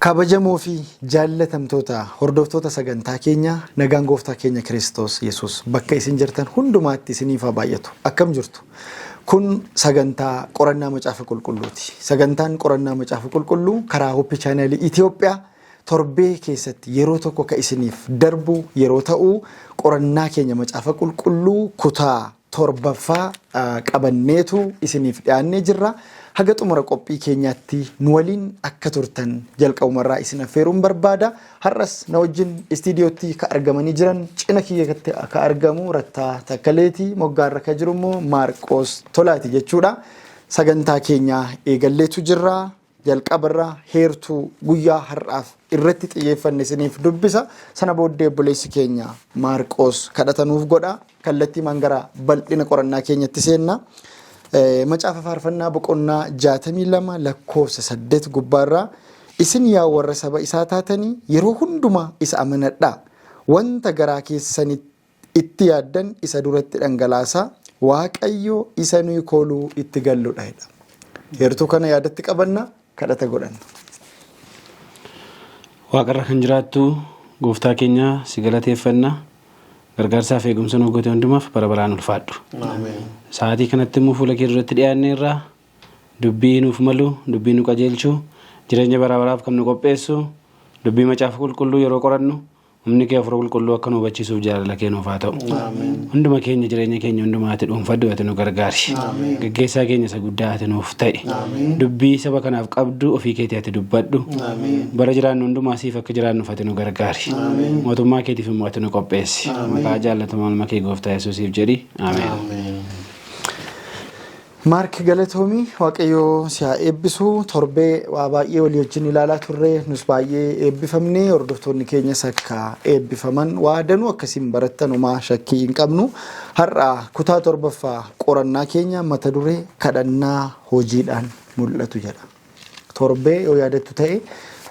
Kabajamoo fi jaallatamtoota hordoftoota sagantaa keenya nagaan gooftaa keenya Kiristoos Yesuus bakka isin jirtan hundumaatti isiniif haa baay'atu. Akkam jirtu? Kun sagantaa qorannaa macaafa qulqulluuti. Sagantaan qorannaa macaafa qulqulluu karaa Hope Channel Itoophiyaa torbee keessatti yeroo tokko ka isiniif darbu yeroo ta'u qorannaa keenya macaafa qulqulluu kutaa torbaffaa qabanneetu isiniif dhiyaannee jirra. Haga xumura qophii keenyaatti nu waliin akka turtan jalqabumarraa isin affeeruun barbaada. Har'as na wajjin istiidiyootti ka argamanii jiran cina kiyyatti ka argamu Rattaa Takkaleetii, moggaarra ka jiru immoo Maarqoos Tolaati jechuudha. Sagantaa keenya eegalleetu jirra. Jalqabarraa heertuu guyyaa har'aaf irratti xiyyeeffanne isiniif dubbisa. Sana booddee obboleessi keenya Maarqoos kadhatanuuf godha. Kallattii mangara bal'ina qorannaa keenyatti seenna. Macaafa faarfannaa boqonnaa 62 lakkoofsa 8 gubbaarraa isin yaa warra saba isaa taatanii yeroo hundumaa isa amanadhaa. Wanta garaa keessanitti itti yaaddan isa duratti dhangalaasaa. Waaqayyo isa nuyi kooluu itti galludha. Heertuu kana yaadatti qabanna kadhata godhanna. Waaqarra kan jiraattu gooftaa keenya si galateeffanna. Gargaarsaa fi eegumsa nu goote hundumaaf bara baraan ulfaadhu. Ameen. Sa'aatii kanatti immoo fuula kee duratti dhiyaanneerra dubbii nuuf malu, dubbii nu qajeelchu, jireenya bara baraaf kan nu qopheessu, dubbii macaafa qulqulluu yeroo qorannu humni kee hafuura qulqulluu akka nu hubachiisuuf jaalala kee nuuf haa ta'u. Hunduma keenya jireenya keenya hundumaatti dhuunfadhu ati nu gargaari. Gaggeessaa keenya isa guddaa ati nuuf ta'e. Dubbii saba kanaaf qabdu ofii keetii ati dubbadhu. Bara jiraannu hundumaa siif akka jiraannuuf ati nu gargaari. Mootummaa keetiif immoo ati nu qopheessi. Maqaa jaallatamaa ilma kee gooftaa Yesuusiif jedhi. Ameen. Maark Galatoomii Waaqayyoo si haa eebbisu. Torbee waa baay'ee walii wajjin ilaalaa turre nus baay'ee eebbifamne hordoftoonni keenyas akka eebbifaman waa danuu akkasiin barattanumaa shakkii hin qabnu. Har'a kutaa torbaffaa qorannaa keenya mata duree kadhannaa hojiidhaan mul'atu jedha. Torbee yoo yaadattu ta'e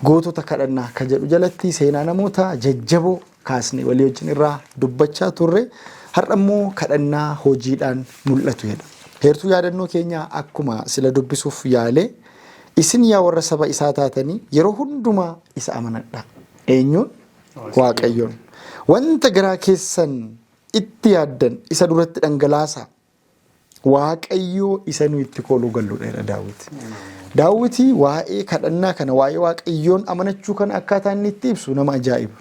gootota kadhannaa ka jedhu jalatti seenaa namoota jajjaboo kaasne walii wajjin irraa dubbachaa turre. Har'a immoo kadhannaa hojiidhaan mul'atu jedha. Heertuu yaadannoo keenya akkuma sila dubbisuuf yaale isin yaa warra saba isaa taatanii yeroo hundumaa isa amanadhaa. Eenyuun? Waaqayyoon. Wanta garaa keessan itti yaaddan isa duratti dhangalaasaa. Waaqayyoo isa nu itti kooluu galludha Daawit. Daawiti waa'ee kadhannaa kana waa'ee Waaqayyoon amanachuu kana akkaataa inni itti ibsu nama ajaa'iba.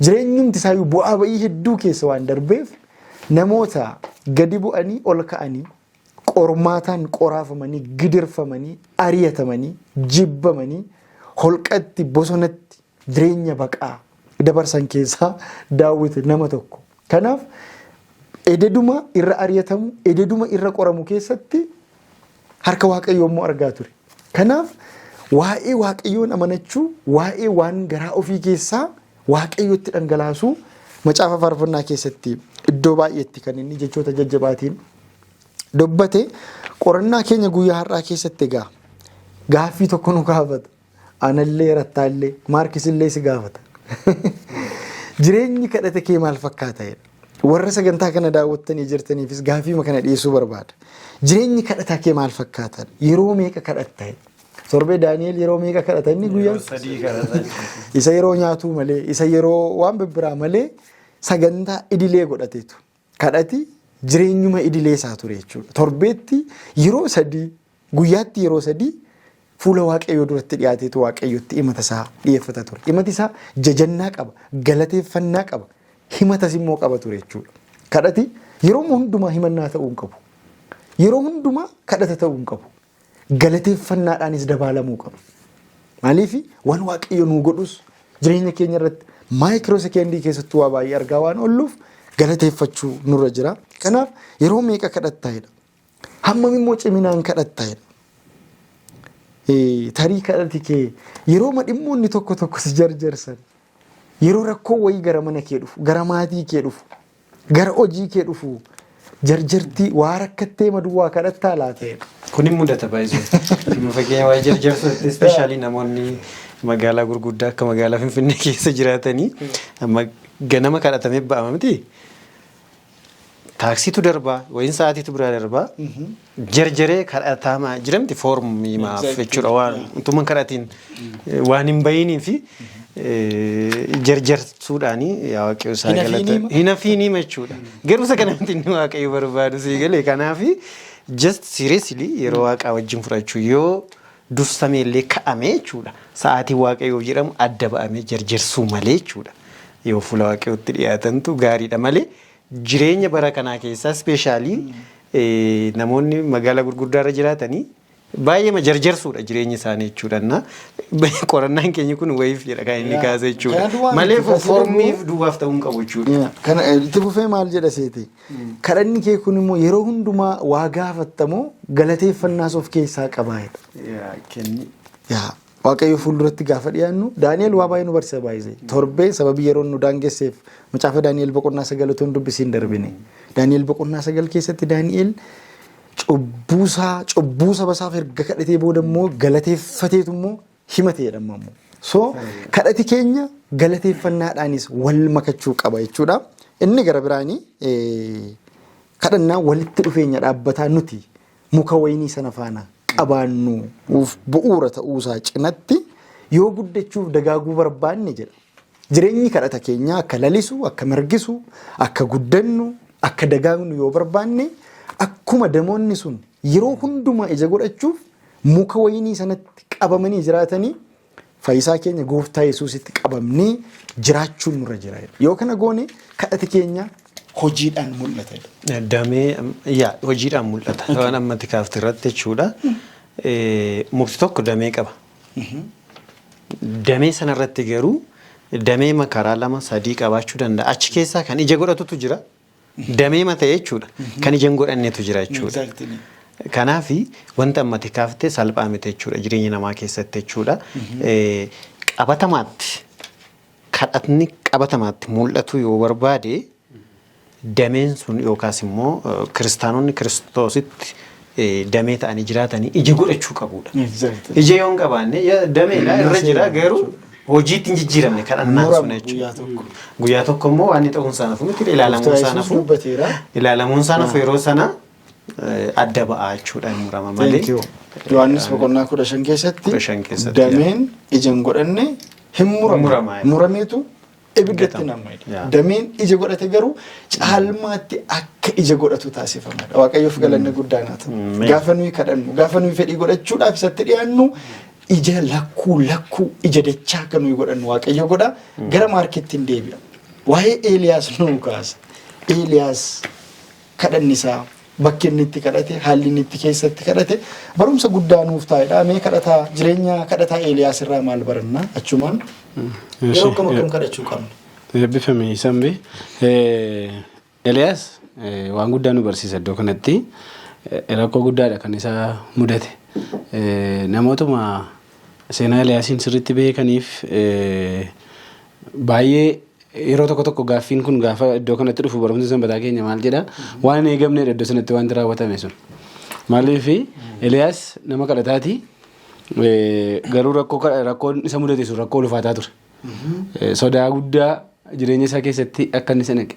Jireenyumti isaayyuu bu'aa ba'ii hedduu keessa waan darbeef namoota gadi bu'anii ol ka'anii qormaataan qoraafamanii gidirfamanii ariyatamanii jibbamanii holqatti bosonatti jireenya baqaa dabarsan keessaa Daawit nama tokko. Kanaaf ededuma irra ariyatamu ededuma irra qoramu keessatti harka Waaqayyoo immoo argaa ture. Kanaaf waa'ee Waaqayyoon amanachuu waa'ee waan garaa ofii keessaa Waaqayyootti dhangalaasuu macaafa faarfannaa keessatti iddoo baay'eetti kan inni jechoota jajjabaatiin dubbate. Qorannaa keenya guyyaa har'aa keessatti egaa gaaffii tokko nu gaafata. Anallee Rattaallee Maarkisillee si gaafata. Jireenyi kadhata kee maal fakkaata? Warra sagantaa kana daawwattanii jirtaniifis gaaffii kana dhiyeessuu barbaada. Jireenyi kadhataa kee maal fakkaata? Yeroo meeqa kadhatta? Torbee Daani'el yeroo meeqa kadhata inni guyyaa? Isa yeroo nyaatuu malee, isa yeroo waan bibbiraa malee sagantaa idilee godhateetu. Kadhati jireenyuma idilee isaa ture jechuudha. Torbeetti yeroo 3 guyyaatti yeroo 3 fuula Waaqayyoo duratti dhiyaateetu Waaqayyootti himata isaa dhiyeeffata ture. Himati isaa jajannaa qaba, galateeffannaa qaba, himatas immoo qaba ture jechuudha. Kadhati yeroo hundumaa himannaa ta'uu hin qabu. Yeroo hundumaa kadhata ta'uu hin qabu. Galateeffannaadhaanis dabaalamuu qaba. Maaliif waan Waaqayyo nuu godhus jireenya keenya irratti maayikiroo sekeendii keessatti waa baay'ee argaa waan oolluuf galateeffachuu nurra jira. Kanaaf yeroo meeqa kadhattaa'edha? Hammam immoo ciminaan kadhattaa'edha? Tarii kadhati kee yeroo dhimmoonni tokko tokko si jarjarsan, yeroo rakkoo wayii gara mana kee dhufu, gara maatii kee dhufu, gara hojii kee dhufu, jarjartii waa rakkattee maduwaa kadhattaa laata'edha. Kunin mudata baay'ee. Dhimma fakkeenya waa'ee jarjarsuutti ispeeshaalii namoonni magaalaa gurguddaa akka magaalaa Finfinnee keessa jiraatanii amma ganama kadhatamee ba'ama miti. taaksiitu darbaa wayin sa'aatiitu biraa darbaa jarjaree kadhatamaa jiramti foormii maaf jechuudha waan utuman kadhatiin waan hin bayinii fi jarjarsuudhaanii yaa waaqayyo isaa galata hinafiinii jechuudha garuu isa kanatti inni waaqayyo barbaadu sii galee kanaafi just seriously yeroo waaqaa wajjin fudhachuu yoo dursameellee ka'amee jechuudha sa'aatii waaqayyoo jedhamu adda ba'amee jarjarsuu malee jechuudha yoo fuula waaqayyootti dhiyaatantu gaariidha malee jireenya bara kanaa keessaa ispeeshaalii namoonni magaalaa gurguddaarra jiraatanii baay'ee jarjarsuudha jireenya isaanii jechuudha qorannaan keenya kun wayiif jedha kan inni kaasa jechuudha malee foormiif duwwaaf ta'uu hin qabu jechuudha. Kana itti fufee maal jedha seete kadhanni kee kun immoo yeroo hundumaa waa gaafattamoo galateeffannaas of keessaa qabaayedha. Waaqayyo fuulduratti gaafa dhiyaannu Daani'el waa baay'ee nu barsiisa baay'ee torbee sababii yeroo nu daangesseef macaafa Daani'el boqonnaa 9 otoo dubbisiin darbine Daani'el boqonnaa 9 keessatti Daani'el cubbuu saba isaaf erga kadhatee booda immoo galateeffateetu immoo himate jedhama immoo so kadhati keenya galateeffannaadhaanis wal makachuu qaba jechuudha inni gara biraanii kadhannaa walitti dhufeenya dhaabbataa nuti muka waynii sana faana qabaannu bu'uura ta'uusaa cinatti yoo guddachuuf dagaaguu barbaanne jedha jireenyi kadhata keenya akka lalisu akka margisu akka guddannu akka dagaagnu yoo barbaanne akkuma damoonni sun yeroo hundumaa ija godhachuuf muka waynii sanatti qabamanii jiraatanii fayyisaa keenya gooftaa Yesuusitti qabamnee jiraachuun nurra jira yoo kana goone kadhati keenya hojiidhaan mul'ata. Damee hojiidhaan mul'ata. Waan ammatti kaafte irratti jechuudha. Mukti tokko damee qaba. Damee sanarratti garuu damee makaraa 2-3 qabaachuu danda'a. Achi keessaa kan ija godhatutu jira. Damee mata jechuudha. Kan ija hin godhannetu jira jechuudha. Kanaafi wanta ammatti kaafte salphaa miti jechuudha. Jireenya namaa keessatti jechuudha. Qabatamaatti kadhatni qabatamaatti mul'atu yoo barbaade dameen sun yookaas immoo kiristaanonni kiristoositti damee ta'anii jiraatanii ija godhachuu qabudha. Ija yoo hin qabaanne dameedha irra jira garuu hojiitti hin jijjiiramne kadhannaan sun jechuudha. Guyyaa tokko immoo waan inni ta'uun isaa nafu miti ilaalamuun isaa nafu yeroo sana adda ba'aa jechuudha murama malee. Yohaannis boqonnaa 15 keessatti dameen ija hin godhanne hin murameetu ibiddatti namayidha. Dameen ija godhate garuu caalmaatti akka ija godhatu taasifamadha. Waaqayyoof galanni guddaan haa ta'u. Gaafa nuyi kadhannu, gaafa nuyi fedhii godhachuudhaaf isatti dhiyaannu ija lakkuu ija dachaa akka nuyi godhannu Waaqayyo godha gara maarkettiin deebi'a. Waa'ee Eeliyaas nuu kaasa. Eeliyaas kadhanni isaa bakki inni itti kadhate haalli inni itti keessatti kadhate barumsa guddaa nuuf taa'edha. Mee kadhataa jireenya kadhataa Eeliyaas irraa maal baranna achumaan yeroo kam kadhachuu qabna. Eebbifame Sambii Eeliyaas waan guddaa nu barsiisa iddoo kanatti rakkoo guddaadha kan isaa mudate namootuma seenaa Eeliyaasiin sirriitti beekaniif baay'ee yeroo tokko gaaffiin kun gaafa iddoo kanatti dhufu barumsa sanbataa keenya maal jedha waan hin eegamneedha iddoo sanatti wanti raawwatame sun maaliif Eeliyaas nama kadhataati garuu rakkoon isa mudate sun rakkoo ulfaataa ture sodaa guddaa jireenya isaa keessatti akka inni sanaqe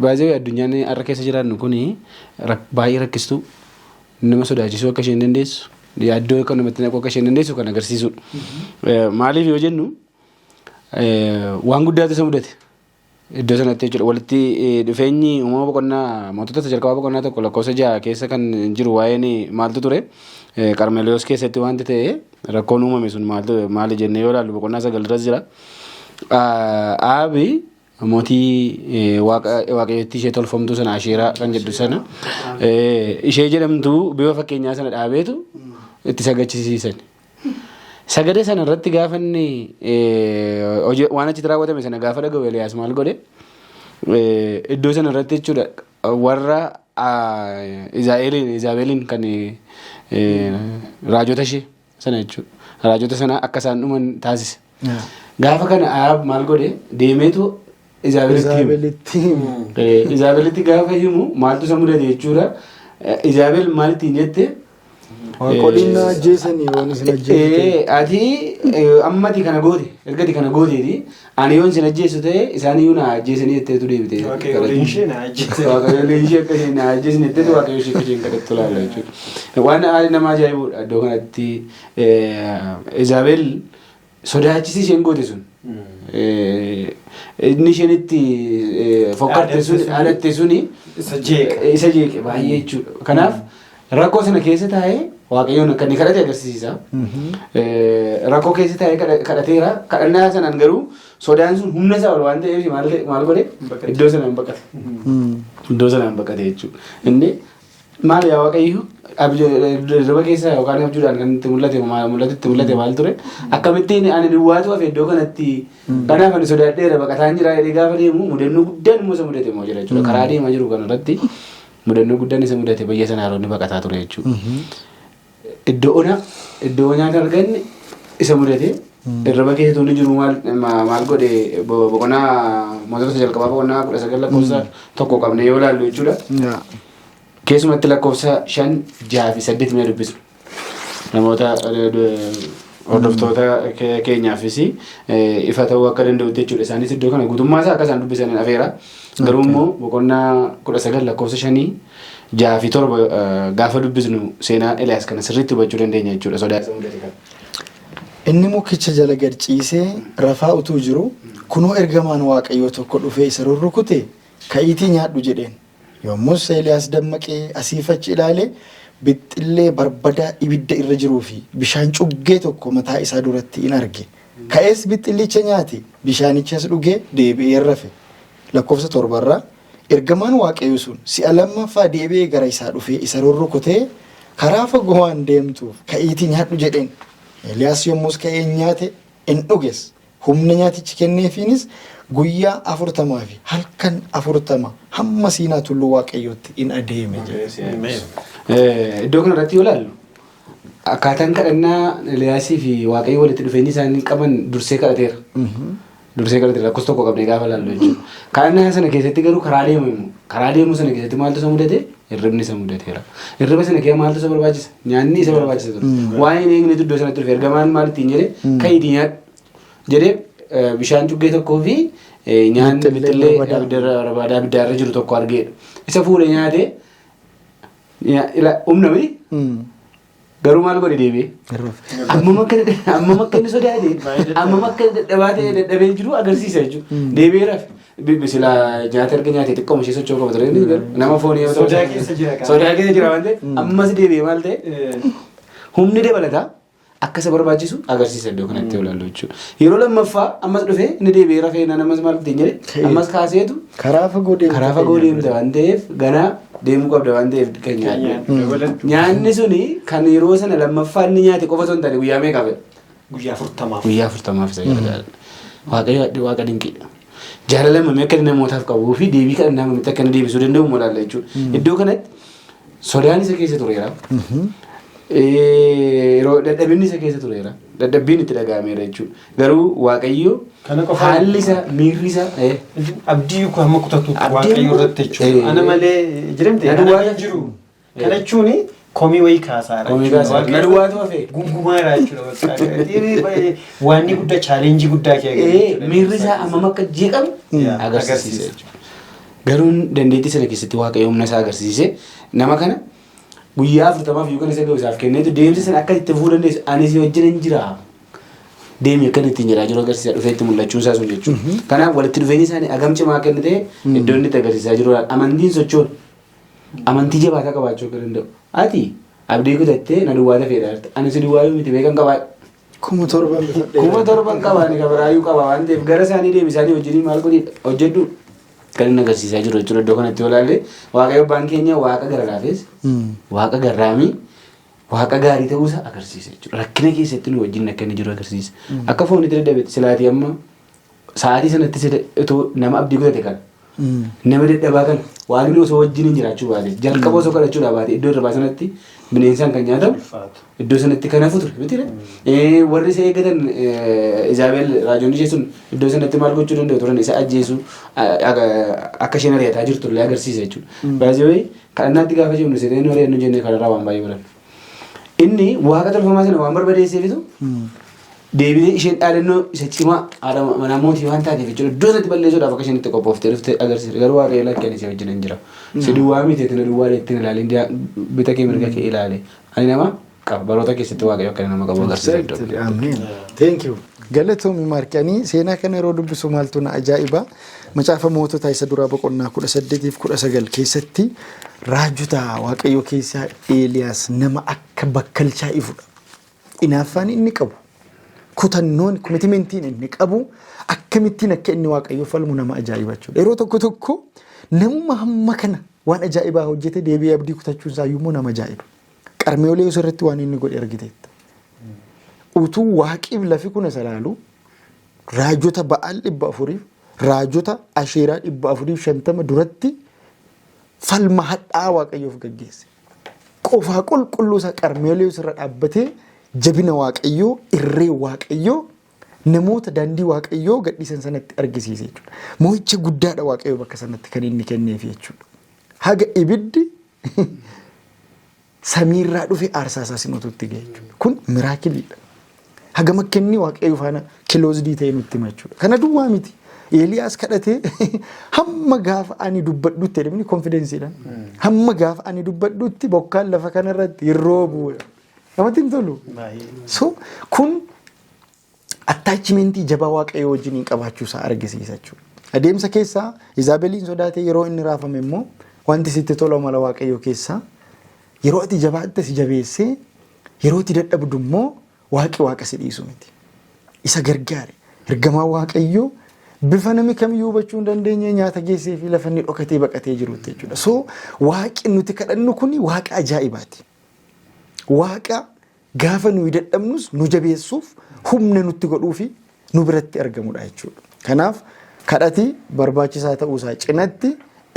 baay'ee addunyaan har'a keessa jiraannu kun baay'ee rakkistuu nama sodaachisuu akka isheen dandeessu yaaddoo akka namatti naquu akka isheen dandeessu kan agarsiisudha. Maaliif yoo jennu waan guddaatu isa mudate iddoo sanatti jechuudha walitti dhufeenyi uumama boqonnaa mootota jalqabaa boqonnaa tokko lakkoofsa 6 keessa kan jiru waa'een maaltu ture Qarmeliyoos keessatti wanti ta'e rakkoon uumame sun maali jennee yoo ilaallu boqonnaa 9 irras jira. Aabi mootii waaqayyootti ishee tolfamtuu sana Asheeraa kan jedhu sana ishee jedhamtu bifa fakkeenyaa sana dhaabeetu itti sagachisiisan. Sagade sana irratti gaafa inni waan achitti raawwatame sana gaafa dhaga'u Eeliyaas maal godhe iddoo sana irratti jechuudha warra Izaabeliin kan raajota ishee sana jechuudha raajota sana akka isaan dhuman taasise. Gaafa kana Ahaab maal godhe deemeetu Izaabelitti gaafa himu maaltu isa mudate jechuudha. Izaabel maal ittiin jette Qolina ajjeesanii waan isin ajjeesite. Ati ammati kana goote ergati kana gooteeti ani yoon isin ajjeessu ta'e isaanii yoo na ajjeesanii jetteetu deebite. Waaqayyoon ishee na ajjeese. Waaqayyoon ishee akkasii na ajjeesni jetteetu waaqayyoon ishee akkasii kadhattu laala jechuudha. Waan nama ajaa'ibuudha iddoo kanatti Izaabel sodaachisi isheen goote sun. Inni ishenitti fokkarte sun dhaalatte suni isa jeeqe baay'ee jechuudha. Kanaaf rakkoo sana keessa taa'ee waaqayyoon akka inni kadhate agarsiisa. Rakkoo keessa taa'ee kadhateera. Kadhannaa sanaan garuu sodaan sun humna isaa ol waan ta'eef maal godhe iddoo sanaan baqate. Iddoo sanaan baqate jechuudha. Inni maal yaa waaqayyo dirba keessa yookaan abjuudhaan kan itti mul'ate maal ture akkamittiin ani duwwaatu hafe iddoo kanatti kanaaf ani sodaadheera baqataan jira jedhee gaafa deemu mudannoo guddaan immoo isa mudate moo jira jechuudha. Karaa deemaa jiru kanarratti mudannoo guddaan isa mudate biyya sana haroonni baqataa ture jechuudha. Iddoo nyaata arganne isa mudate dirba keessa tuunni jiru maal godhe boqonnaa mootota jalqabaa boqonnaa 19 lakkoofsa tokko qabne yoo ilaallu jechuudha. Keessumatti lakkoofsa 5, 6 fi 8 mee dubbisu. Namoota hordoftoota keenyaafis ifa ta'uu akka danda'utti jechuudha. Isaanis iddoo kana guutummaa isaa akka isaan dubbisan afeera. Garuu immoo boqonnaa 19 lakkoofsa 5, 6 fi 7 gaafa dubbisnu seenaa Eliyaas kana sirriitti hubachuu dandeenya jechuudha. Sodaa isa mudate kana. Inni mukicha jala gad ciisee rafaa utuu jiru kunoo ergamaan waaqayyoo tokko dhufee isa rurrukute ka'iitii nyaadhu jedheen. Yommus Eliyaas dammaqee asiif achi ilaalee bixxillee barbadaa ibidda irra jiruu fi bishaan cuggee tokko mataa isaa duratti in arge. Ka'ees bixxillicha nyaate bishaanichas dhugee deebi'ee rafe. Lakkoofsa 7 ergamaan waaqayyoo sun si'a lammaffaa deebi'ee gara isaa dhufee isa rurrukutee karaa fagoo waan deemtuuf ka'iitii nyaadhu jedheen. Eliyaas yommus ka'ee nyaate in dhuges. Humna nyaatichi kenneefiinis guyyaa 40 fi halkan 40 hamma Siinaa tulluu waaqayyootti in adeeme jedhe. Iddoo kanarratti yoo ilaallu akkaataan kadhannaa Eliyaasii fi waaqayyo walitti dhufeenyi isaanii qaban dursee kadhateera. Dursee kadhateera lakkoofsa tokko qabnee gaafa ilaallu jechuudha. Kadhannaa sana keessatti garuu karaa deemu sana keessatti maaltu isa mudate? Hirribni isa mudateera. Hirriba sana keessa maaltu isa barbaachisa? Nyaanni isa barbaachisa ture. Waa'een eegnetu iddoo sanatti dhufe ergamaan maal ittiin jedhee ka'iitii nyaadhu jedhee bishaan cuggee tokkoo fi nyaanni bixxillee abiddaarra jiru tokko argeedha. Isa fuudhee nyaatee humna miti garuu maal godhe deebi'ee amma akka inni sodaatee amma akka dadhabaa ta'ee dadhabee jiru agarsiisa jechuudha. Deebi'ee rafe bisilaa nyaata erga nyaatee xiqqoo ishee socho'uu qaba ture nama foonii yoo ta'u sodaa keessa jira waan ta'eef ammas deebi'ee maal ta'e humni dabalataa. Akka isa barbaachisu agarsiisa iddoo kanatti ilaallu jechuudha. Yeroo lammaffaa ammas dhufee inni deebi'ee rafee ammas maal ittiin jedhe ammas kaaseetu karaa fagoo deemta waan ta'eef ganaa deemuu qabda waan ta'eef kan nyaanne. Nyaanni suni kan yeroo sana lammaffaa inni nyaate qofa osoo hin taane guyyaa meeqa fedha? Guyyaa 40. Guyyaa 40 isa gargaara. Waaqa dinqiidha. Jaalala mamii akka inni namootaaf qabuu fi deebii kadhannaa mamitti akka inni deebisuu danda'u ilaalla jechuudha. Iddoo kanatti sodaan isa keessa tureera. Yeroo dadhabinni isa keessa tureera. Dadhabbiin itti dhaga'ameera jechuudha. Garuu waaqayyo haalli isaa miirri isaa abdii kun hamma kutatu waaqayyo irratti jechuudha. Ana malee jiramte ana jiru. Kana jechuun komii wayii kaasaara. Komii kaasaara. Na duwwaatu hafee. Gungumaadha jechuudha. Waan guddaa chaalenjii guddaa keessa. Miirri isaa hammam akka jeeqamu agarsiisa jechuudha. Garuu dandeettii sana keessatti waaqayyo humna isaa agarsiise nama kana. Guyyaa 40 yookaan isa ga'u isaaf kenneetu deemsa sana akka itti fufuu dandeessu ani si wajjin hin jira. Deemee akka ittiin jedhaa jiru agarsiisa dhufee itti mul'achuu isaa sun jechuudha. Kanaaf walitti dhufeenyi isaanii agam cimaa akka inni ta'e iddoo inni itti agarsiisaa jiru. Amantiin sochoon amantii jabaataa qabaachuu akka danda'u. Ati abdii kutattee na duwwaata fedhaarta. Ani si duwwaayuu miti beekan qabaadha. 17,000 qabaani kabaraayuu qaba waan ta'eef gara isaanii deebisaanii wajjin maal godhi hojjedhu. Kan inni agarsiisaa jiru jechuudha. Iddoo kanatti yoo ilaalle waaqayyo abbaan keenya waaqa gara laafes waaqa garraamii waaqa gaarii ta'uusaa agarsiisa jechuudha. Rakkina keessatti nu wajjin akka inni jiru agarsiisa. Akka foonitti dadhabetti silaatii amma sa'aatii sanatti itoo nama abdii kutate kana nama dadhabaa kana waaqni osoo wajjin hin jiraachuu baate jalqaba osoo kadhachuudhaa baate iddoo irraa sanatti bineensaan kan nyaatamu iddoo sanatti kan hafu ture miti warri isa eeggatan Izaabel raajoonni ishee sun iddoo sanatti maal gochuu danda'u turan isa ajjeesu akka isheen ari'ataa jirtu illee agarsiisa jechuudha. Baay'ee kadhannaatti gaafa jennu seeteen horii nu jennee kanarraa waan baay'ee baranna. Inni waaqa tolfamaa sana waan barbadeesseefitu deebitee isheen dhaadannoo isa cimaa haadha manaa mootii waan taateef jechuudha. Iddoo sanatti balleessuudhaaf akka isheen itti qophooftee dhuftee agarsiisa. Garuu waaqayyo lakkeen isee wajjin hin jira. Si duwwaa miti tina duwwaa ittiin ilaalee bita kee mirga kee ilaale. Ani nama qaba baroota keessatti waaqayyo akka nama qabu agarsiisa iddoo. Ameen. Thank you. Galatoomii Maarkanii seenaa kana yeroo dubbisu maaltu na ajaa'iba. Macaafa mootota isa duraa boqonnaa 18-19 keessatti raajota waaqayyo keessaa Eeliyaas nama akka bakkalchaa ifudha. Inaaffaan inni qabu. Kutannoon komitimentiin inni qabu akkamittiin akka inni waaqayyo falmu nama ajaa'iba jechuudha. Yeroo tokko tokko namuma hamma kana waan ajaa'ibaa hojjete deebi'ee abdii kutachuun isaa iyyuu nama ajaa'iba. Qarmeelee irratti waan inni godhe argiteetta. Utuu waaqiif lafi kun salaalu raajota Ba'aal 400 raajota Asheeraa 450 duratti falma hadhaa waaqayyoof gaggeesse. Qofaa qulqulluu isaa qarmeelee irra dhaabbatee jabina waaqayyoo irree waaqayyoo namoota daandii waaqayyoo gadhiisan sanatti argisiise jechuudha. Moo'icha guddaadha waaqayyoo bakka sanatti kan inni kenneef jechuudha. Haga ibiddi samiirraa dhufe aarsaa isaa simatutti gahe jechuudha. Kun miraakiliidha. Haga makkenni waaqayyoo faana kiloozdii ta'e nutti hima jechuudha. Kana duwwaa miti. Eeliyaas kadhatee hamma gaafa ani dubbadhutti jedhamni konfidensiidhaan. Hamma gaafa ani dubbadhutti bokkaan lafa kanarratti yeroo bu'uudha. Namatti hin tolu. So kun attaachimentii jabaa waaqayyoo wajjin qabaachuu isaa argisiisa jechuudha. Adeemsa keessaa Izaabeliin sodaatee yeroo inni raafame immoo wanti sitti tolu mala waaqayyoo keessaa yeroo ati jabaatte si jabeessee yeroo ati dadhabdu immoo waaqa si dhiisu miti. Isa gargaare ergamaa waaqayyoo bifa nami kamiyyuu hubachuu hin dandeenye nyaata geessee fi lafa inni dhokatee baqatee jirutti jechuudha. So waaqi nuti kadhannu kuni waaqa ajaa'ibaati. Waaqa gaafa nuyi dadhabnus nu jabeessuuf humna nutti godhuufi nu biratti argamudha jechuudha. Kanaaf kadhati barbaachisaa ta'uusaa cinatti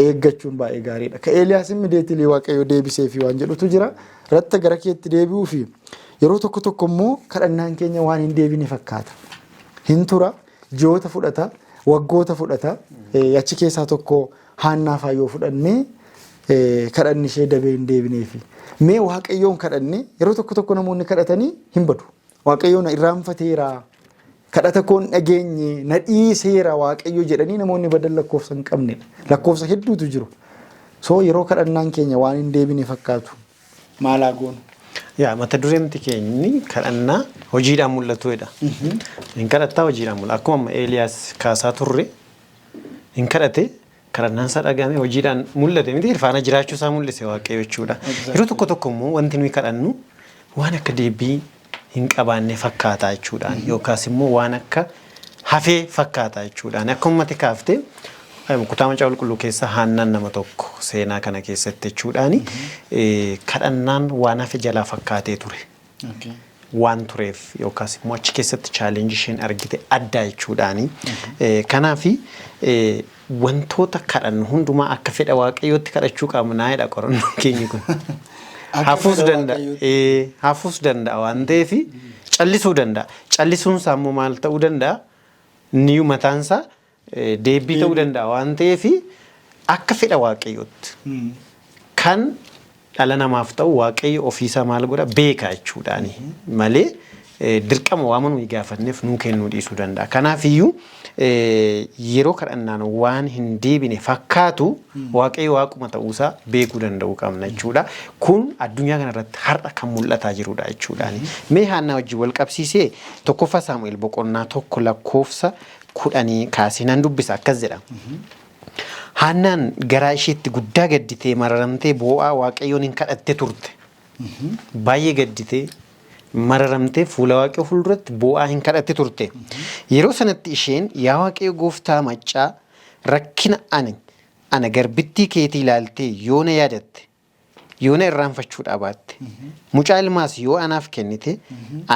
eeggachuun baay'ee gaariidha. Ka Eeliyaas immideetilii waaqayyo deebisee fi waan jedhutu jira. Ratta gara keetti deebi'uu fi yeroo tokko tokko immoo kadhannaan keenya waan hin deebine fakkaata. Hin tura, ji'oota fudhata, waggoota fudhata. Achi keessaa tokko Haannaa faayoo fudhannee kadhanni ishee dabee hin deebineefi. Mee waaqayyoon kadhanne yeroo tokko tokko namoonni kadhatanii hin badu. Waaqayyoon irraanfateera. Kadhata koon dhageenye na dhiiseera waaqayyo jedhanii namoonni badan lakkoofsa hin qabnedha. Lakkoofsa hedduutu jiru. So yeroo kadhannaan keenya waan hin deebine fakkaatu maalaa goonu? Yaa mata dureemti keenyi kadhannaa hojiidhaan mul'atuudha. Hin kadhattaa hojiidhaan mul'ata. Akkuma Eeliyaas kaasaa turre hin kadhate kadhannaan isaa dhagahame hojiidhaan mul'ate miti irfaana jiraachuu isaa mul'ise waaqayyo jechuudha. Yeroo tokko tokko immoo wanti nuyi kadhannu waan akka deebii hin qabaanne fakkaata jechuudhaan yookaas immoo waan akka hafee fakkaata jechuudhaan akkuma mati kaaftee kutaa macaafa qulqulluu keessa Haannaan nama tokko seenaa kana keessatti jechuudhaan kadhannaan waan hafe jalaa fakkaatee ture. Waan tureef yookaas immoo achi keessatti chaalenjii isheen argite addaa jechuudhaan. Kanaafi wantoota kadhannu hundumaa akka fedha waaqayyootti kadhachuu qabna jedha qorannoon keenya kun. Hafuus danda'a waan ta'eef callisuu danda'a. Callisuun isaa immoo maal ta'uu danda'a? Niyu mataan isaa deebii ta'uu danda'a waan ta'eef akka fedha waaqayyootti kan dhala namaaf ta'u waaqayyo ofiisaa maal godha beeka jechuudhaani malee dirqama waama nuyi gaafanneef nuu kennuu dhiisuu danda'a. Kanaafiyyuu yeroo kadhannaan waan hin deebine fakkaatu waaqayyo waaquma ta'uusaa beekuu danda'uu qabna jechuudha. Kun addunyaa kanarratti har'a kan mul'ataa jirudha jechuudhaani. Mee Haannaa wajjin wal qabsiisee tokkoffaa Saamu'eel boqonnaa 1 lakkoofsa 10 kaasee nan dubbisa akkas jedha. Haannaan garaa isheetti guddaa gadditee mararamtee boo'aa waaqayyoon hin kadhatte turte. Baay'ee gadditee mararamtee fuula waaqayyoo fuulduratti boo'aa hin kadhatte turte. Yeroo sanatti isheen yaa waaqayyo gooftaa maccaa rakkina ana garbittii keetii ilaaltee yoo na yaadatte yoo na irraanfachuudhaa baatte mucaa ilmaas yoo anaaf kennite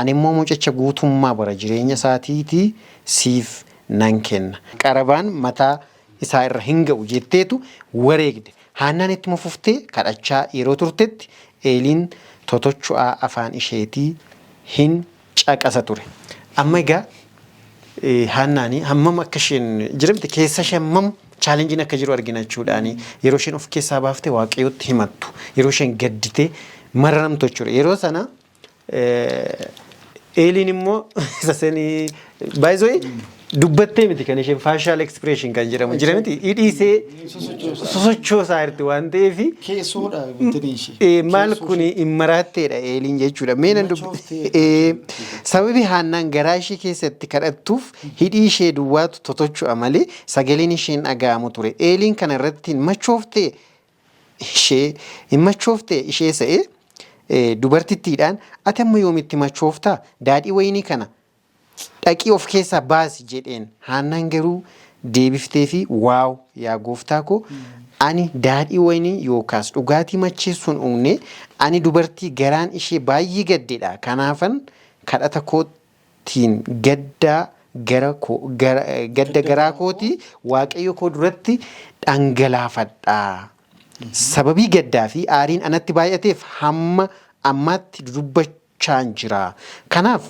ani immoo mucicha guutummaa bara jireenya isaatiitii siif nan kenna. Qarabaan mataa isaa irra hin ga'u jetteetu wareegde. Haannaan ittuma fuftee kadhachaa yeroo turtetti Eeliin totochu'aa afaan isheetii hin caqasa ture. Amma egaa Haannaanii hammam akka isheen jiramte keessa ishee hammam chaalenjiin akka jiru argina jechuudhaani. Yeroo isheen of keessaa baaftee waaqayyootti himattu yeroo isheen gadditee mararamtu jechuudha. Yeroo sana Eeliin immoo isa sanii baay'isoo dubbattee miti kan isheen facial expression kan jedhamu jira miti hidhiisee sosochoosaa jirti waan ta'eef keessoodha bitanii maal kuni immaraatteedha eeliin jechuudha meenan sababii haannaan garaa ishee keessatti kadhattuuf hidhii ishee duwwaatu totochu'a malee sagaleen isheen dhaga'amu ture eeliin kana irratti hin machooftee ishee sa'ee dubartittiidhaan ati amma yoomitti machooftaa daadhii wayinii kana dhaqii of keessaa baasi jedheen haannaan garuu deebiftee fi waaw yaa gooftaa koo ani daadhii wayinii yookaas dhugaatii macheessuun uumne ani dubartii garaan ishee baay'ee gaddeedha kanaafan kadhata kootiin gadda garaa kootii waaqayyo koo duratti dhangalaafadha. Sababii gaddaa fi aariin anatti baay'ateef hamma ammaatti dubbachaan jira. Kanaaf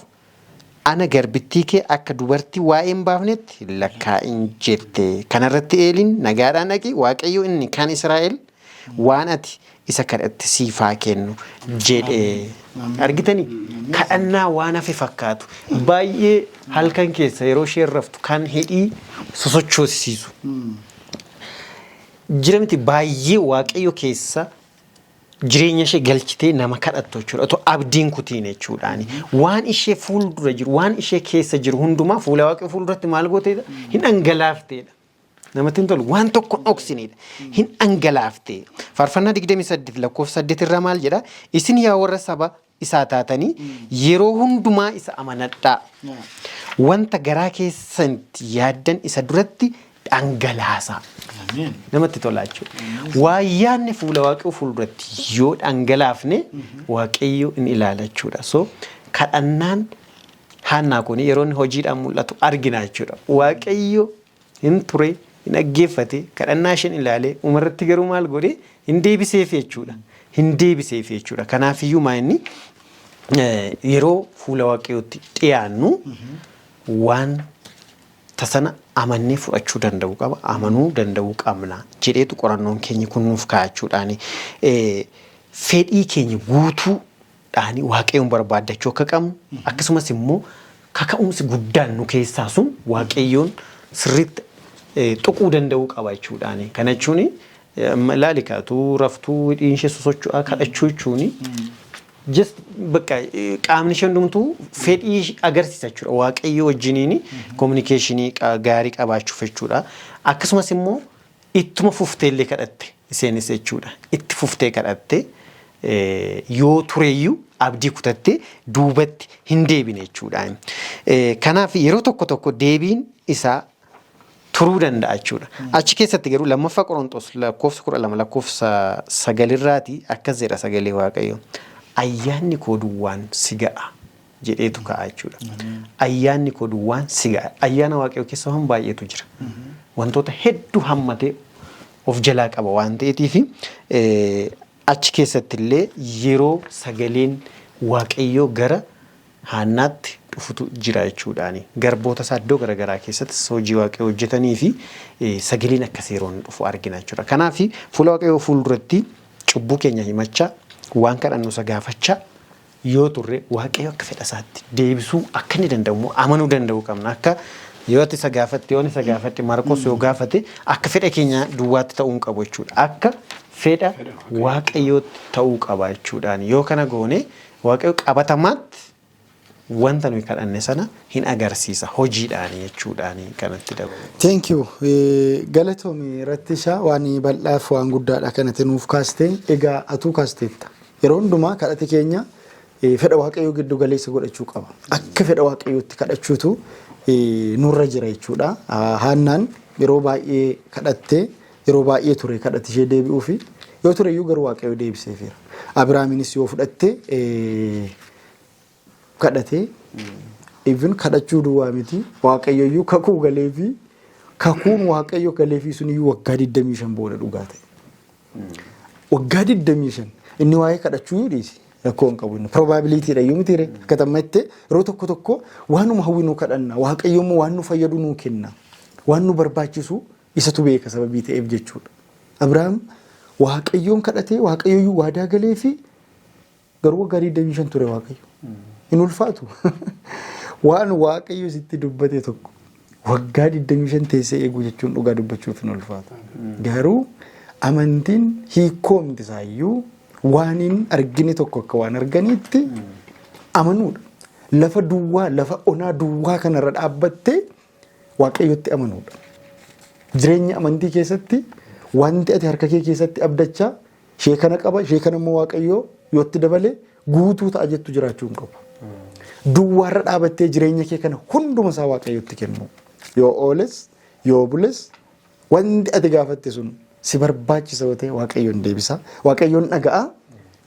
ana garbittii kee akka dubartii waa'ee hin baafnetti lakkaa'in jette. Kanarratti eeliin nagaadhaan dhaqi waaqayyo inni kan Israa'el waan ati isa kadhatte siifaa kennu jedhee. Argitanii kadhannaa waan hafe fakkaatu baay'ee halkan keessa yeroo isheen raftu kan hidhii sosochoosisu. Jiramti baay'ee waaqayyo keessa jireenya ishee galchitee nama kadhattu jechuudha. Otoo abdiin kutiin jechuudhaani. Waan ishee fuuldura jiru, waan ishee keessa jiru hundumaa fuula waaqayyo fuulduratti maal gooteedha? Hin dhangalaafteedha. Namatti hin tolu waan tokko dhoksinidha. Hin dhangalaaftee. Faarfannaa 28 lakkoofsa 8 irraa maal jedha? Isin yaa warra saba isaa taatanii yeroo hundumaa isa amanadhaa. Wanta garaa keessanitti yaaddan isa duratti dhangalaasa. Namatti tola jechuudha. Waayyaanni fuula waaqayyoo fuulduratti yoo dhangalaafne waaqayyo in ilaala jechuudha. So kadhannaan haannaa kun yeroo inni hojiidhaan mul'atu argina jechuudha. Waaqayyo hin ture hin dhaggeeffate kadhannaa isheen ilaalee umarratti garuu maal godhe hin deebiseef jechuudha. Hin deebiseef jechuudha. Kanaafiyyuu maa inni yeroo fuula waaqayyootti dhiyaannu waan tasana amannee fudhachuu danda'u qaba amanuu danda'u qabna jedheetu qorannoon keenya kun nuuf kaa'achuudhaani fedhii keenya guutuudhaani waaqayyoon barbaaddachuu akka qabnu akkasumas immoo kaka'umsi guddaan nu keessaa sun waaqayyoon sirriitti tuquu danda'u qaba jechuudhaani kana jechuun laalikaatu raftuu hidhiinshee sosocho'aa kadhachuu jechuuni just bakka qaamni ishee hundumtuu fedhii agarsiisa jechuudha waaqayyo wajjiniin communicationii gaarii qabaachuuf jechuudha akkasumas immoo ittuma fufteellee kadhatte iseenis jechuudha itti fuftee kadhatte yoo tureeyyuu abdii kutatte duubatti hin deebine jechuudha kanaaf yeroo tokko tokko deebiin isaa turuu danda'a jechuudha achi keessatti garuu lammaffaa Qorontos lakkoofsa 12 lakkoofsa 9 irraati akkas jedha sagalee waaqayyo ayyaanni koo duwwaan si ga'a jedheetu ka'a jechuudha. Ayyaanni koo duwwaan si ga'a. Ayyaana waaqayyoo keessa waan baay'eetu jira. Wantoota hedduu hammatee of jalaa qaba waan ta'eetiif achi keessatti illee yeroo sagaleen waaqayyoo gara haannaatti dhufutu jira jechuudhaani. Garboota isaa iddoo garaagaraa keessatti hojii waaqayyoo hojjetanii fi sagaleen akkasii yeroo dhufu argina jechuudha. Kanaaf fuula waaqayyoo fuulduratti cubbuu keenya himachaa waan kadhannu isa gaafachaa yoo turre waaqayyo akka fedha isaatti deebisuu akka inni danda'u amanuu danda'u qabna akka yoo isa gaafatte yoo isa gaafatte Marqos yoo gaafate akka fedha keenya duwwaatti ta'uu qabu jechuudha akka fedha waaqayyootti ta'uu qaba jechuudhaan yoo kana goone waaqayyo qabatamaatti wanta nuyi kadhanne sana hin agarsiisa hojiidhaan jechuudhaan kanatti dabalu. Thank you. Galatoomii Rattishaa waan bal'aaf waan guddaadha kanatti nuuf kaaste egaa atuu kaasteetta. Yeroo hundumaa kadhate keenya fedha waaqayyoo giddu galeessa godhachuu qaba. Akka fedha waaqayyootti kadhachuutu nurra jira jechuudha. Haannaan yeroo baay'ee kadhattee yeroo baay'ee ture kadhate ishee deebi'uu fi yoo ture iyyuu garuu waaqayyoo deebiseefira. Abiraamiinis yoo fudhatte kadhate even kadhachuu duwwaa miti waaqayyo iyyuu kakuu galee fi kakuun waaqayyo galee fi sun iyyuu waggaa 25 booda dhugaa ta'e. Waggaa 25 inni waa'ee kadhachuu dhiisi rakkoon qabu inni probability dha yoomitti ree akkatammatti yeroo tokko tokko waanuma hawwinu kadhanna waaqayyo immoo waan nu fayyadu nu kenna waan nu barbaachisu isatu beeka sababii ta'eef jechuudha. Abrahaam waaqayyoon kadhatee waaqayyo iyyuu waadaa galee fi garuu waggaa 25 ture waaqayyo. Hin ulfaatu. Waan waaqayyo sitti dubbate tokko waggaa 25 teessee eeguu jechuun dhugaa dubbachuuf hin ulfaatu. Garuu amantiin hiikoo miti isaayyuu waan hin argine tokko akka waan arganiitti amanuudha. Lafa duwwaa, lafa onaa duwwaa kanarra dhaabbattee waaqayyotti amanuudha. Jireenya amantii keessatti wanti ati harka kee keessatti abdachaa ishee kana qaba, ishee kana immoo waaqayyoo yootti dabalee guutuu ta'a jettu jiraachuu hin qabu. Duwwaarra dhaabattee jireenya kee kana hunduma isaa waaqayyotti kennu. Yoo ooles, yoo bules wanti ati gaafatte sun si barbaachisa yoo ta'e waaqayyoon deebisa. Waaqayyoon dhaga'a.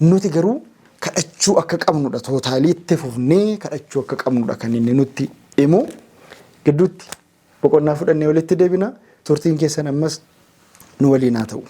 Nuti garuu kadhachuu akka qabnudha. Tootaalii itti fufnee kadhachuu akka qabnudha kan inni nutti himu. Gidduutti boqonnaa fudhannee walitti deebina. Turtiin keessan ammas nu waliin haa ta'u.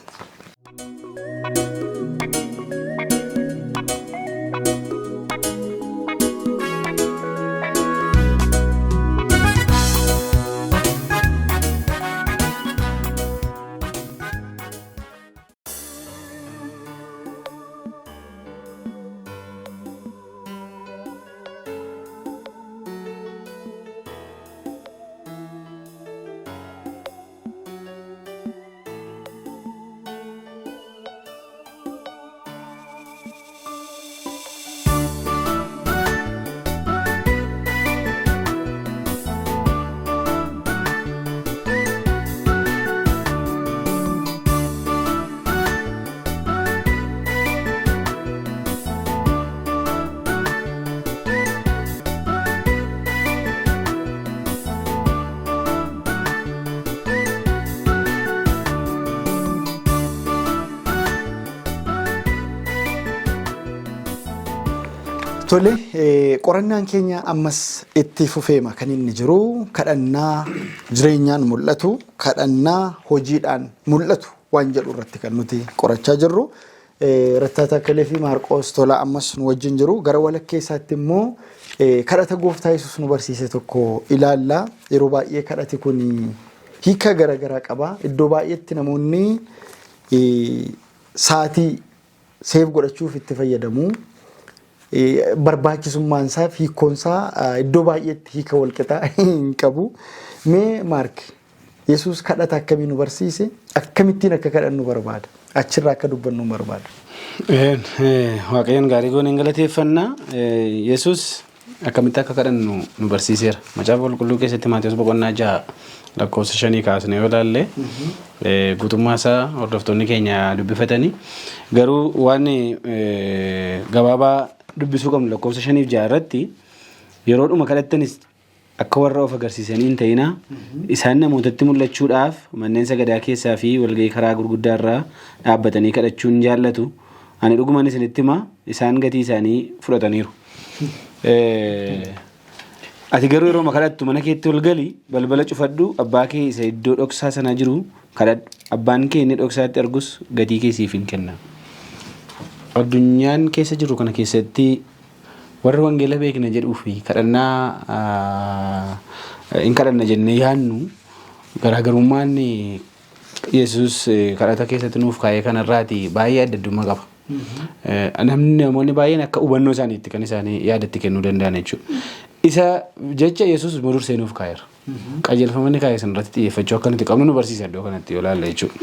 Tole qorannaan keenya ammas itti fufeema kan inni jiru kadhannaa jireenyaan mul'atu kadhannaa hojiidhaan mul'atu waan jedhu irratti kan nuti qorachaa jirru. Rattaataa Akkalee fi Maarqoos Tolaa ammas nu wajjin jiru. Gara walakkeessaatti immoo kadhata gooftaa Yesuus nu barsiise tokko ilaalla. Yeroo baay'ee kadhati kun hiika garaagaraa qaba. Iddoo baay'eetti namoonni sa'aatii seef godhachuuf itti fayyadamu. Barbaachisummaan isaa fi hiikkoonsaa iddoo baay'eetti hiika walqixaa hin qabu. Mee Maark Yesuus kadhata akkamii nu barsiise? Akkamittiin akka kadhannu barbaada? Achirraa akka dubbannu barbaada? Waaqayyoon gaarii gooneen galateeffannaa. Yesuus akkamitti akka kadhannu nu barsiiseera. Macaafa Qulqulluu keessatti Maatewos boqonnaa 6 lakkoofsa 5 kaasnee yoo ilaalle guutummaa isaa hordoftoonni keenya dubbifatanii garuu waan gabaabaa dubbisuu qabnu lakkoofsa 5 fi 6 irratti yeroodhuma kadhattanis akka warra of agarsiisanii hin ta'inaa isaan namootatti mul'achuudhaaf manneen sagadaa keessaa fi walgahii karaa gurguddaa irraa dhaabbatanii kadhachuun jaallatu. Ani dhugumaan isinitti himaa isaan gatii isaanii fudhataniiru. Ati garuu yeroo kadhattu mana keetti ol gali balbala cufadhu abbaa kee isa iddoo dhoksaa sana jiru kadhadhu abbaan kee inni dhoksaatti argus gatii kee siif hin kenna. Addunyaan keessa jiru kana keessatti warra wangeela beekna jedhuu fi kadhannaa hin kadhanna jennee yaannu garaagarummaan Yesuus kadhata keessatti nuuf kaa'ee kanarraati baay'ee adda addummaa qaba. Namoonni baay'een akka hubannoo isaaniitti kan isaanii yaadatti kennuu danda'an jechuudha. Isa jecha Yesuus dursee nuuf kaa'eera. Qajeelfamni kaa'ee sanarratti xiyyeeffachuu akka nuti qabnu nu barsiisa iddoo kanatti yoo ilaalle jechuudha.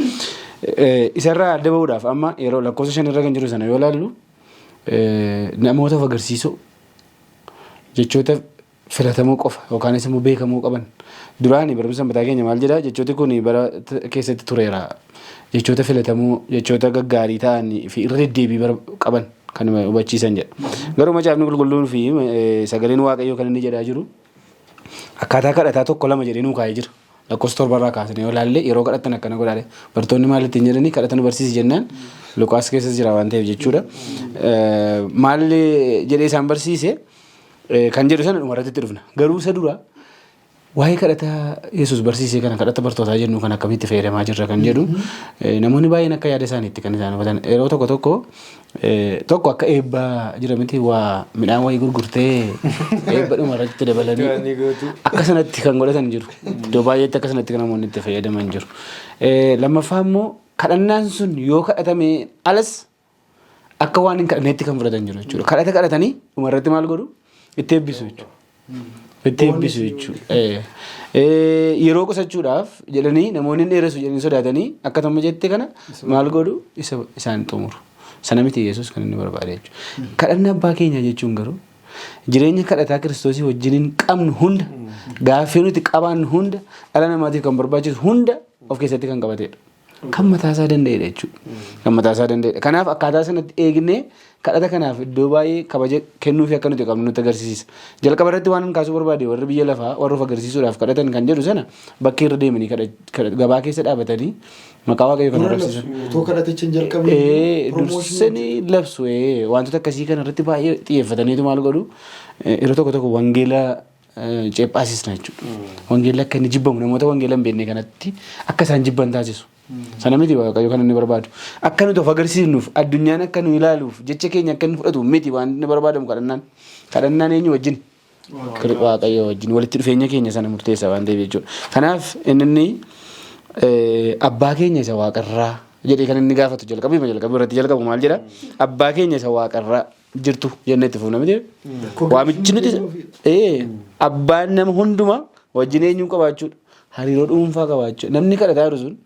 Isarraa adda bahuudhaaf amma yeroo lakkoofsa 5 irra kan jiru sana yoo ilaallu namoota of agarsiisuu jechoota filatamoo qofa yookaanis immoo beekamuu qaban. Duraanii barumsa mataa keenya maal jedhaa jechooti kun bara keessatti tureera. Jechoota filatamoo jechoota gaggaarii ta'anii fi irra deddeebii qaban kan hubachiisan jedha. Garuu macaafni qulqulluun fi sagaleen waaqayyoo kan inni jedhaa jiru akkaataa kadhataa tokko lama jedhee nuu kaa'ee jira. Lakkoofsa 7 irraa kaasnee yoo ilaalle yeroo kadhatan akkana godhaale bartoonni maal ittiin jedhanii kadhata nu barsiisi jennaan Luqaas keessa jira waan ta'eef jechuudha. Maal jedhee isaan barsiise kan jedhu sana dhumarratti dhufna. Garuu isa dura waa'ee kadhata Yesuus barsiisee kana kadhata bartootaa jennu kan akkamitti fayyadamaa jirra kan jedhu namoonni baay'een akka yaada isaaniitti kan isaan hubatan yeroo tokko akka eebbaa jira miti waa midhaan wayii gurgurtee eebba dhumarratti dabalanii akka sanatti kan godhatan jiru. Iddoo baay'eetti akka sanatti kan namoonni itti fayyadaman jiru. Lammaffaa immoo kadhannaan sun yoo kadhatame alas akka waan hin kadhanneetti kan fudhatan jiru jechuudha. Kadhata kadhatanii dhumarratti maal godhu itti eebbisu jechuudha. Itti eebbisu jechuudha. Yeroo qusachuudhaaf jedhanii namoonni dheeressu jedhanii sodaatanii akka tamma jette kana maal godhu isaan xumuru. Sana miti Yesuus kan inni barbaade jechuudha. Kadhannaa abbaa keenya jechuun garuu jireenya kadhataa Kiristoosii wajjiniin qabnu hunda gaaffii nuti qabaannu hunda dhala namaatiif kan barbaachisu hunda of keessatti kan qabatedha. Kan mataasaa danda'edha jechuudha. Kan mataasaa danda'edha. Kanaaf akkaataa sanatti eegnee kadhata kanaaf iddoo baay'ee kabaja kennuufi akka nuti qabnu nutti agarsiisa. Jalqaba irratti waan kaasuu barbaade warri biyya lafaa warra of agarsiisuudhaaf kadhatan kan jedhu sana bakka irra deemanii gabaa keessa dhaabatanii maqaa waaqayyoo kan agarsiisan. Too kadhatichi hin jalqabne dursanii labsu wantoota akkasii kana irratti baay'ee xiyyeeffataniitu maal godhu yeroo tokko tokko wangeela ceephaasisna jechuudha. Wangeela akka inni jibbamu namoota wangeela hin beekne kanatti akka isaan jibban taasisu. Sana miti waaqayyo kan inni barbaadu. Akka nuti of agarsiisnuuf addunyaan akka nu ilaaluuf jecha keenya akka inni fudhatu miti waan inni barbaadamu kadhannaan. Kadhannaan eenyu wajjin? Waaqayyo wajjin walitti dhufeenya keenya sana murteessa waan ta'eef jechuudha. Kanaaf inni abbaa keenya isa waaqarraa jedhee kan inni gaafatu jalqabu irratti jalqabu maal jedha? Abbaa keenya isa waaqarraa jirtu jennee itti fuuna miti. Waamichi nuti abbaan nama hundumaa wajjin eenyuu qabaachuudha. Hariiroo dhuunfaa qabaachuudha. Namni kadhataa jiru sun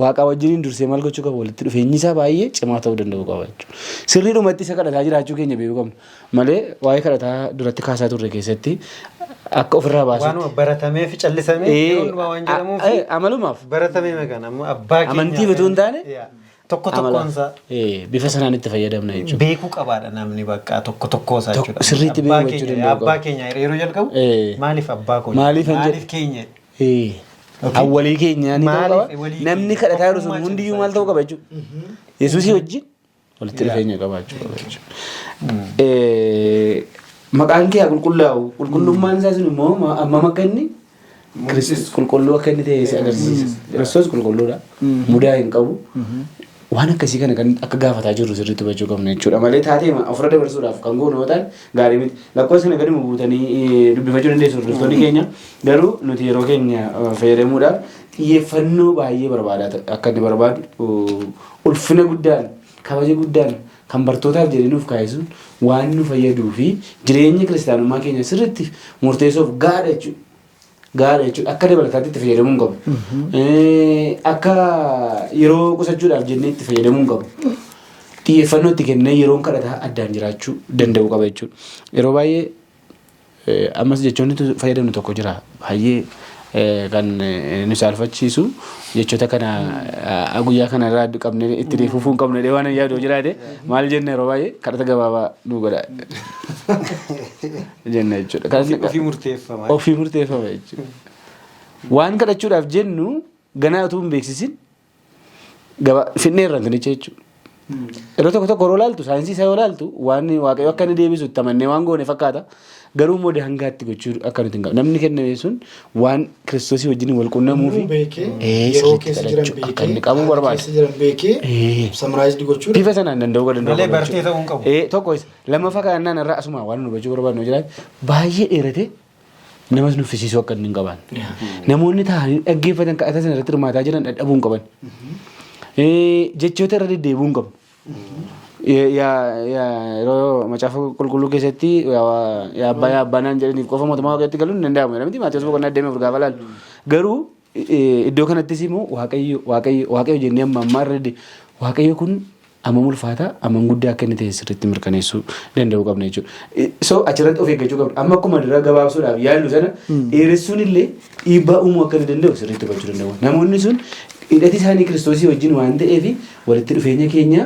Waaqa wajjiniin dursee maal gochuu qaba walitti dhufeenyi isaa baay'ee cimaa ta'uu danda'u qaba jechuudha. Sirriidhumatti isa kadhataa jiraachuu keenya beekuu qabna. Malee waa'ee kadhataa duratti kaasaa turre keessatti akka ofirraa baasu. Waan baratamee fi callisamee waan jedhamuuf amalumaaf baratamee meeqan ammoo abbaa keenya amantii bituu hin taane tokko tokkoonsaa bifa sanaan itti fayyadamna jechuudha. Beekuu qabaadha namni bakka tokko tokkoosaa jechuudha. Sirriitti beekuu jechuudha. Abbaa keenya yeroo jalqabu maaliif abbaa keenya? Maaliif keenya? Awwalii keenya ni ta'uu qaba. Namni kadhataa jiru sun hundiyyuu maal ta'uu qaba jechuudha. Yesuusii wajjin walitti dhufeenya qabaachuu qaba jechuudha. Maqaan kee qulqullaa'u qulqullummaan isaa sun immoo ammam akka inni qulqulluu akka inni ta'e si agarsiisa. Kiristoos qulqulluudha. Mudaa hin qabu. Waan akkasii kana kan akka gaafataa jirru sirriitti hubachuu qabna jechuudha. Malee taatee ofirra dabarsuudhaaf kan goonu yoo ta'an gaarii miti. Lakkoofsa kana gadi buutanii dubbifachuu dandeessu hordoftoonni keenya. Garuu nuti yeroo keenya fayyadamuudhaaf xiyyeeffannoo baay'ee barbaadaa akka inni barbaadu ulfina guddaan kabaja guddaan kan bartootaaf jedhaniif kaayisuun waan nu fayyaduu fi jireenya kiristaanummaa keenya sirriitti murteessuuf gaadha jechuudha. Gaara jechuudha. Akka dabalataatti itti fayyadamuu hin qabu. Akka yeroo qusachuudhaaf jennee itti fayyadamuu hin qabu. Xiyyeeffannoo itti kennee yeroon kadhataa addaan jiraachuu danda'u qaba jechuudha. Yeroo baay'ee ammas jechoonni fayyadamnu tokko jira. Baay'ee kan nu saalfachiisu jechoota kana guyyaa kana irraa qabnee itti deefuufuu hin qabne waan yaadu jiraate maal jenna yeroo baay'ee kadhata gabaabaa nu godha. Jenna jechuudha. Ofii murteeffama jechuudha. Waan kadhachuudhaaf jennu ganaa utuu hin beeksisin finnee irraan tunicha jechuudha. Yeroo tokko tokko yeroo laaltu saayinsii isaa yoo laaltu waan waaqayyo akka inni deebisu itti amannee waan goone fakkaata. Garuu immoo hangaatti gochuu akka nuti hin qabu. Namni kenname sun waan Kiristoosii wajjin wal quunnamuu fi yeroo keessa jiran akka inni qabu barbaada. Bifa sanaan danda'uu danda'u. Malee bartee ta'uu hin qabu. Tokko lammaffaa kanaan irraa asuma waan nu hubachuu barbaadnu jiraate baay'ee dheerate namas nuffisiisuu akka inni hin qabaanne. Namoonni taa'anii dhaggeeffatan kadhata sana irratti hirmaataa jiran dadhabuu hin qaban. Jechoota irra deddeebi'uu hin qabu. Yeroo macaafa qulqulluu keessatti abbaan jedhaniif qofa mootummaa waaqayyotti galuun hin danda'amu. Namni Maatiyus boqonnaa 8 gaafa laalu. Garuu iddoo kanattis immoo waaqayyo jennee ammaa irra waaqayyo kun ammam ulfaataa ammam guddaa akka inni ta'e sirriitti mirkaneessuu danda'uu qabna jechuudha. So achirratti of eeggachuu qabna. Amma akkuma dura gabaabsuudhaaf yaallu sana dheeressuun illee dhiibbaa uumuu akka inni danda'u sirriitti hubachuu danda'u. Namoonni sun hidhati isaanii Kiristoosii wajjin waan ta'eef walitti dhufeenya keenya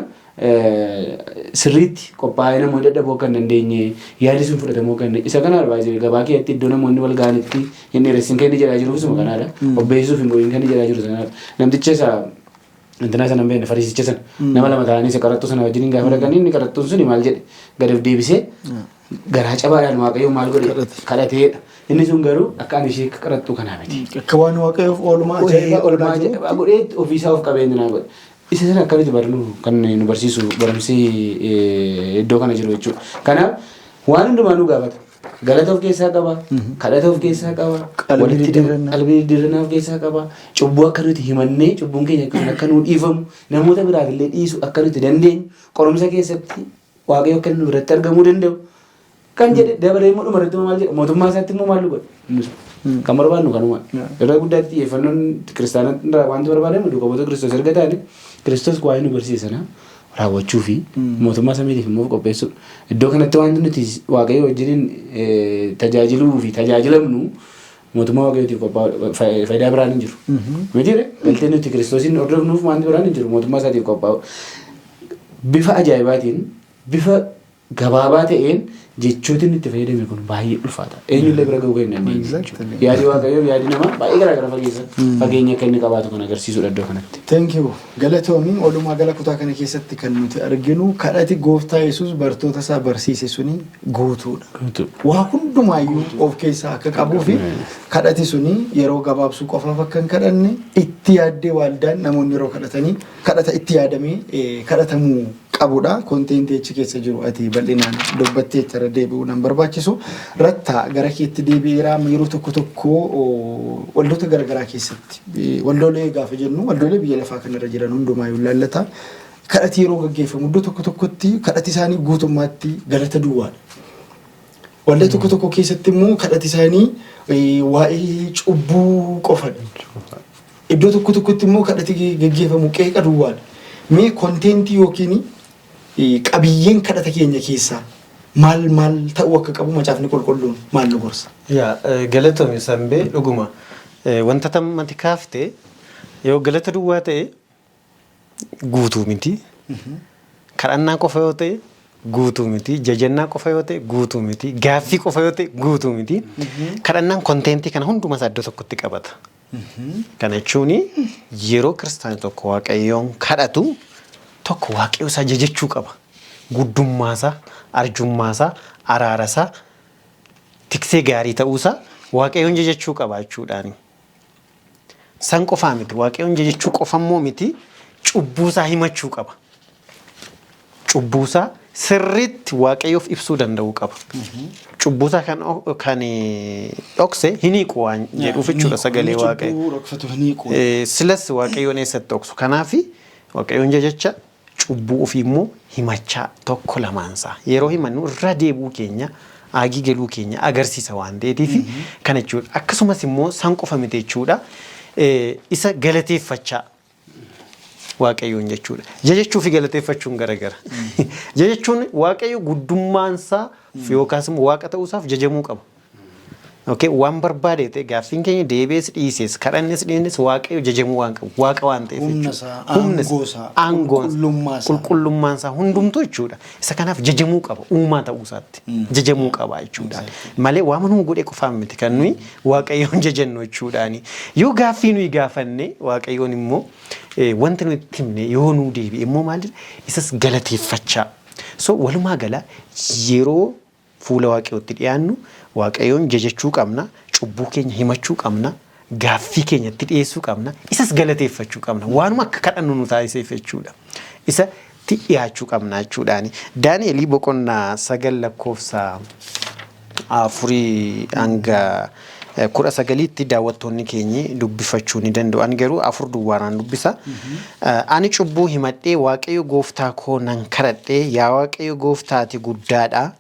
sirriitti qophaa'ee namoonni dadhabuu akka hin dandeenye yaadi sun fudhatamuu akka hin dandeenye. Isa kana arbaa jiru gabaa keessatti iddoo namoonni wal ga'anitti hin dheeressin kan inni jedhaa jiru suma kanaadha. Obbeessuuf hin goyin kan inni jedhaa jiru sanaadha. Namticha isaa Antinaa sana hin beekne fariisicha sana nama lama ta'anii isa qaraxxuu sana wajjin gaafa dhaqanii inni qaraxxuun suni maal jedhe gad of deebisee garaa cabaadhaan waaqayyo maal godhe kadhateedha. Inni sun garuu akka ani ishee qaraxxuu kanaa miti. Akka waan waaqayyoof oolmaa ajaa'ibaa godhee ofiisaa of qabeenya naa godhe. Isa sana akkamitti barnu kan nu barsiisu barumsi iddoo kana jiru jechuudha. Kanaaf waan hundumaa nu gaafata. galata of keessaa qaba, kadhata of keessaa qaba, qalbii diddiirrannaa of keessaa qaba, cubbuu akka nuti himannee cubbuun keenya akka nuu dhiifamu, namoota biraaf illee dhiisu akka nuti dandeenyu, qorumsa keessatti waaqayyo akka nu biratti argamuu danda'u. Kan jedhe dabaree immoo dhumarratti maal jedha mootummaa isaatti immoo maal godhe? Kan barbaadnu kanuma. Irra guddaatti xiyyeeffannoon kiristaanota wanti barbaadamu duukaa Kiristoos erga taane Kiristoos waa'ee nu barsiisana. Raawwachuu fi mootummaa samiitiif immoo qopheessuudha. Iddoo kanatti wanti nuti waaqayyo wajjin tajaajiluu fi tajaajilamnu mootummaa waaqayyootiif qophaa'u faayidaa biraan hin jiru. Mitiire galtee nuti Kiristoosiin hordofnuuf wanti biraan hin jiru mootummaa isaatiif qophaa'u. Bifa ajaa'ibaatiin bifa gabaabaa ta'een jechootiin itti fayyadame kun baay'ee ulfaata. Eenyullee bira gahuu hin dandeenye. Yaadi waaqayyoo yaadi namaa baay'ee garaagara fageenya akka inni qabaatu kan agarsiisudha iddoo kanatti. Thank you. Galatoomi walumaa gala kutaa kana keessatti kan nuti arginu kadhati gooftaa Yesuus bartoota isaa barsiise suni guutuudha. Waa hundumaayyuu of keessaa akka qabuu fi kadhati suni yeroo gabaabsuu qofaaf akka hin kadhanne itti yaaddee waaldaan namoonni yeroo kadhatanii kadhata itti yaadamee kadhatamuu qabudha. Konteentii achi keessa jiru ati bal'inaan dubbattee jira deebi'uu nan barbaachisu. Rattaa gara keetti deebi'eeraa yeroo tokko tokko waldoota garaagaraa keessatti waldoolee gaafa jennu waldoolee biyya lafaa kanarra jiran hundumaayuu laallata. Kadhati yeroo gaggeeffamu iddoo tokko tokkotti kadhati isaanii guutummaatti galata duwwaadha. Waldaa tokko tokko keessatti immoo kadhati isaanii waa'ee cubbuu qofadha. Iddoo tokko tokkotti immoo kadhati gaggeeffamu qeeqa duwwaadha. Mee konteentii yookiin qabiyyeen kadhata keenya keessaa maal ta'uu akka qabu macaafni qulqulluun maal nu gorsa? Galatoomi Sambee dhuguma wanta tammati kaaftee yoo galata duwwaa ta'e guutuu miti. Kadhannaa qofa yoo ta'e guutuu miti. Jajannaa qofa yoo ta'e guutuu miti. Gaaffii qofa yoo ta'e guutuu miti. Kadhannaan konteentii kana hundumaa iddoo tokkotti qabata. Kana jechuun yeroo kiristaanni tokko waaqayyoon kadhatu tokko waaqayyo isaa jajachuu qaba. Guddummaasaa, arjummaasaa, araarasaa, tiksee gaarii ta'uusaa waaqayyoon jajachuu qaba jechuudhaani. San qofaa miti. Waaqayyoon jajachuu qofammoo miti. Cubbuusaa himachuu qaba. Cubbuusaa sirriitti waaqayyoof ibsuu danda'uu qaba. Cubbuusaa kan dhokse hin hiiqu waan jedhuuf jechuudha sagalee waaqayyo. Silas waaqayyoon eessatti dhoksu. Kanaaf waaqayyoon jajacha cubbuu ofii immoo himachaa tokko lamaansaa. Yeroo himannu irra deebuu keenya aagii galuu keenya agarsiisa waan ta'eetiif kana jechuudha. Akkasumas immoo san qofa miti jechuudha. Isa galateeffachaa waaqayyoon jechuudha. Jajachuu fi galateeffachuun garagara. Jajachuun waaqayyo guddummaansaa yookaas immoo waaqa ta'uusaaf jajamuu qaba. Okay, waan barbaade ta'e gaaffiin keenya deebi'ees dhiisees kadhannes dhiinnes waaqayyo jajamuu waan qabu. Waaqa waan ta'eef jechuudha. Qulqullummaansaa hundumtuu jechuudha. Isa kanaaf jajamuu qaba. Uumaa ta'uusaatti jajamuu qaba jechuudha. Malee waan nu godhe qofaan miti kan nuyi waaqayyoon jajannu jechuudhaani. Yoo gaaffii nuyi gaafanne waaqayyoon immoo wanti nuyi itti himne yoo nuu deebi'e immoo maalidha? Isas galateeffachaa. So walumaa gala yeroo fuula waaqayyootti dhiyaannu waaqayyoon jajachuu qabna, cubbuu keenya himachuu qabna, gaaffii keenyatti dhiyeessuu qabna, isas galateeffachuu qabna. Waanuma akka kadhannu nu taasiseef jechuudha. Isa dhiyaachuu qabna jechuudhaani. Daani'eel boqonnaa 9 lakkoofsa 4 hanga 19tti daawwattoonni keenya dubbifachuu ni danda'u. Ani garuu 4 duwwaaraan dubbisa. Ani cubbuu himadhee waaqayyo gooftaa koo nan kadhadhee yaa waaqayyo gooftaati guddaadha.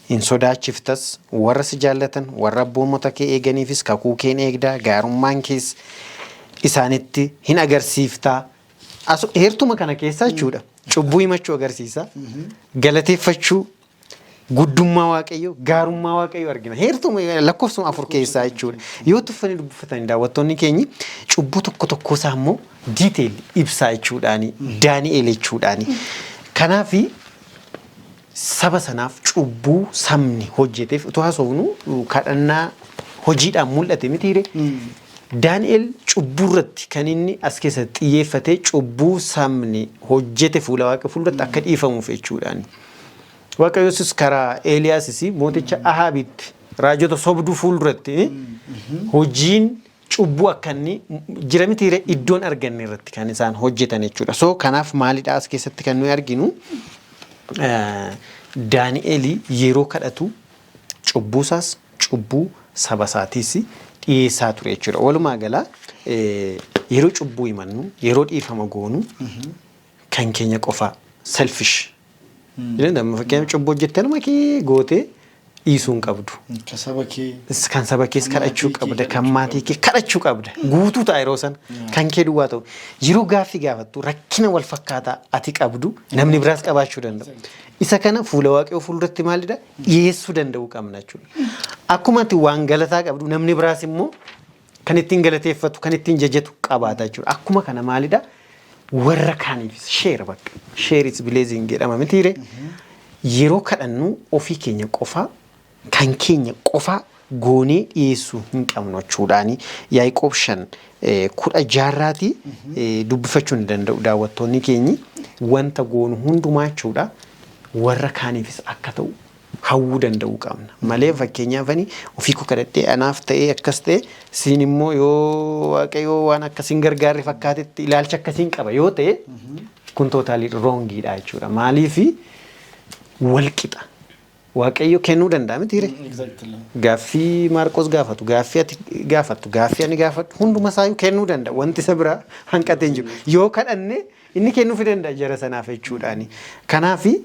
In sodaachiftas warra si jaallatan warra abboomota kee eeganiifis kakuu keen eegdaa gaarummaan kees isaanitti hin agarsiiftaa. Heertuma kana keessaa jechuudha. Cubbuu himachuu agarsiisa. Galateeffachuu guddummaa waaqayyo gaarummaa waaqayyo argina. Heertuma lakkoofsuma 4 keessaa jechuudha. Yoo tuffanii dubbifatanii daawwattoonni keenya cubbuu tokko tokkosaa immoo diiteeli ibsaa jechuudhaani. Daani'eel jechuudhaani. Kanaafi saba sanaaf cubbuu sabni hojjeteef utuu haasofnu kadhannaa hojiidhaan mul'ate mitiire. Daani'eel cubbuu irratti kan inni as keessatti xiyyeeffate cubbuu sabni hojjete fuula waaqa fuulduratti akka dhiifamuuf jechuudhaani. Waaqayyoos karaa Eeliyaasis mooticha Ahaabitti raajota sobduu fuulduratti hojiin cubbuu akka inni jira mitiire iddoon arganne irratti kan isaan hojjetan jechuudha. So kanaaf maalidha as keessatti kan nuyi arginu? Daani'eel yeroo kadhatu cubbuusaas cubbuu saba isaatiis dhiyeessaa ture jechuudha. Walumaa gala yeroo cubbuu himannu yeroo dhiifama goonu kan keenya qofaa selfish. Fakkeenyaaf cubbuu hojjettee nama kee gootee dhiisuu hin qabdu. Kan saba kees kadhachuu qabda, kan maatii kee kadhachuu qabda. Guutuu ta'a yeroo sana kan kee duwwaa ta'u. Yeroo gaaffii gaafattu rakkina wal fakkaataa ati qabdu namni biraas qabaachuu danda'u. Isa kana fuula Waaqayyoo fuulduratti maalidha dhiyeessuu danda'uu qabna jechuudha. Akkuma ati waan galataa qabdu namni biraas immoo kan ittiin galateeffatu kan ittiin jajatu qabaata jechuudha. Akkuma kana maalidha warra kaaniifis share bakka share is blessing jedhama mitiire yeroo kadhannu ofii keenya qofaa kan keenya qofaa goonee dhiyeessuu hin qabnu jechuudhaani. Yaaqoob 5:16 dubbifachuu hin danda'u daawwattoonni keenyi wanta goonu hundumaa jechuudha warra kaaniifis akka ta'u hawwuu danda'uu qabna malee fakkeenyaaf ofii koo kadhadhee anaaf ta'ee akkas ta'e siin immoo yoo Waaqayyoo waan akkasiin gargaarre fakkaatetti ilaalcha akkasiin qaba yoo ta'e kun tootaalii wrongiidha jechuudha. Maaliifi walqixa Waaqayyo kennuu danda'a mitiire gaaffii Maarqos gaafatu gaaffii ati gaafattu gaaffii ani gaafadhu hunduma isaa kennuu danda'a wanti isa biraa hanqatee hin jiru yoo kadhanne inni kennuu fi danda'a jara sanaaf jechuudhaani. Kanaafi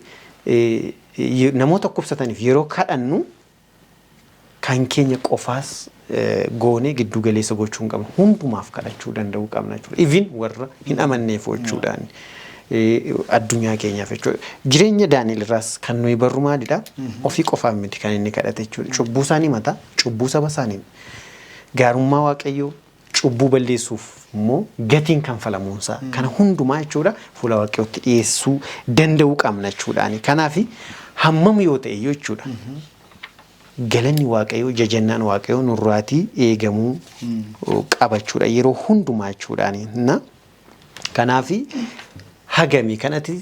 namoota dhukkubsataniif yeroo kadhannu kan keenya qofaas goonee giddu galeessa gochuu hin qabnu hundumaaf kadhachuu danda'uu qabna jechuudha. Even warra hin amanneef jechuudhaani. Addunyaa keenyaaf jechuudha. Jireenya Daani'el irraas kan nuyi barru maalidha? Ofii qofaaf miti kan inni kadhate jechuudha. Cubbuu isaanii mata, cubbuu saba isaanii. Gaarummaa Waaqayyoo cubbuu balleessuuf immoo gatiin kan falamuunsaa kana hundumaa jechuudha fuula Waaqayyootti dhiyeessuu danda'uu qabna jechuudhaani. Kanaafi hammam yoo ta'e jechuudha. Galanni Waaqayyoo jajannaan Waaqayyoo nurraatii eegamuu qabachuudha yeroo hundumaa jechuudhaani. Kanaafi hagami kanatti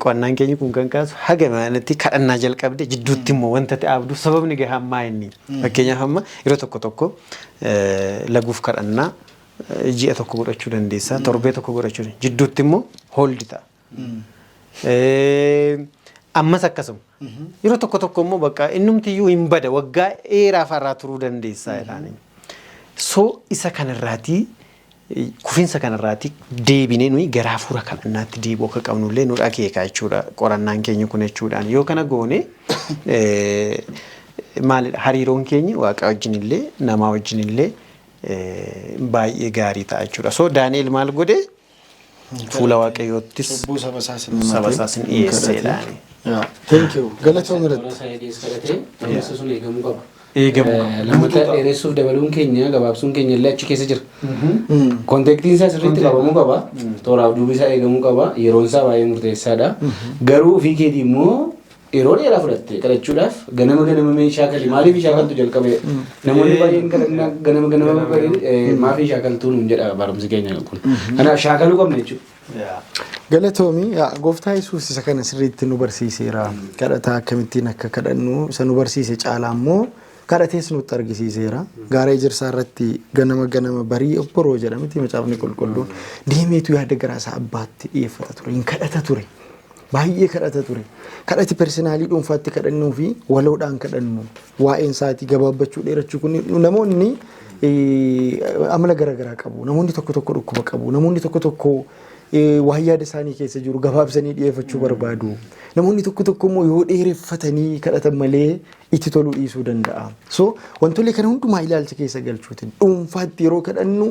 qonnaan keenya kun kan kaasu hagami kanatti kadhannaa jalqabde jidduutti immoo wanta ta'abdu sababni gahaa ammaa inni fakkeenyaaf amma yeroo tokko laguuf kadhannaa ji'a tokko godhachuu dandeessa torbee tokko godhachuu jidduutti immoo hooldi ta'a. Ammas akkasuma yeroo tokko immoo bakka innumtiyyuu hin bada waggaa dheeraaf irraa turuu dandeessa jedhanii. So isa kanarraatii kufiinsa kanarraati deebinee nuyi gara hafuura kadhannaatti deebi'uu akka qabnullee nu dhageeka jechuudha qorannaan keenya kun jechuudhaan yoo kana goone maalidha hariiroon keenya Waaqa wajjinillee namaa wajjinillee baay'ee gaarii ta'a jechuudha. So Daani'el maal godhe fuula Waaqayyoottis saba isaasin dhiyeesseedhaani. Thank you. Galatoomii Lammata dheeressuuf dabaluun keenya gabaabsuun keenya illee achi keessa jira. Konteektiin isaa sirriitti qabamuu qaba. Tooraaf duubi isaa eegamuu qaba. Yeroon isaa baay'ee murteessaadha. Garuu ofii keetii immoo yeroo dheeraa fudhatte kadhachuudhaaf ganama mee shaakali maaliif shaakaltu jalqabe namoonni baay'een kadhannaa ganama maafii shaakaltuu nuun jedha barumsi keenya kun. Kanaaf shaakaluu qabna jechuudha. Galatoomii gooftaa Yesuus isa kana sirriitti nu barsiiseera. Kadhataa akkamittiin akka kadhannu isa nu barsiise caalaa immoo kadhatees nutti argisiiseera. Gaara Ejersaa irratti ganama barii obboroo jedhamti macaafni qulqulluun deemeetu yaada garaa isaa abbaatti dhiyeeffata ture. Hin kadhata ture. Baay'ee kadhata ture. Kadhati personaalii dhuunfaatti kadhannuu fi waloodhaan kadhannu waa'een isaatii gabaabbachuu dheerachuu kun namoonni amala garaa qabu. Namoonni tokko dhukkuba qabu. Namoonni tokko waan yaada isaanii keessa jiru gabaabsanii dhiyeeffachuu barbaadu. Namoonni tokko immoo yoo dheereffatanii kadhatan malee itti toluu dhiisuu danda'a. So wantoonni kana hundumaa ilaalcha keessa galchuutiin dhuunfaatti yeroo kadhannu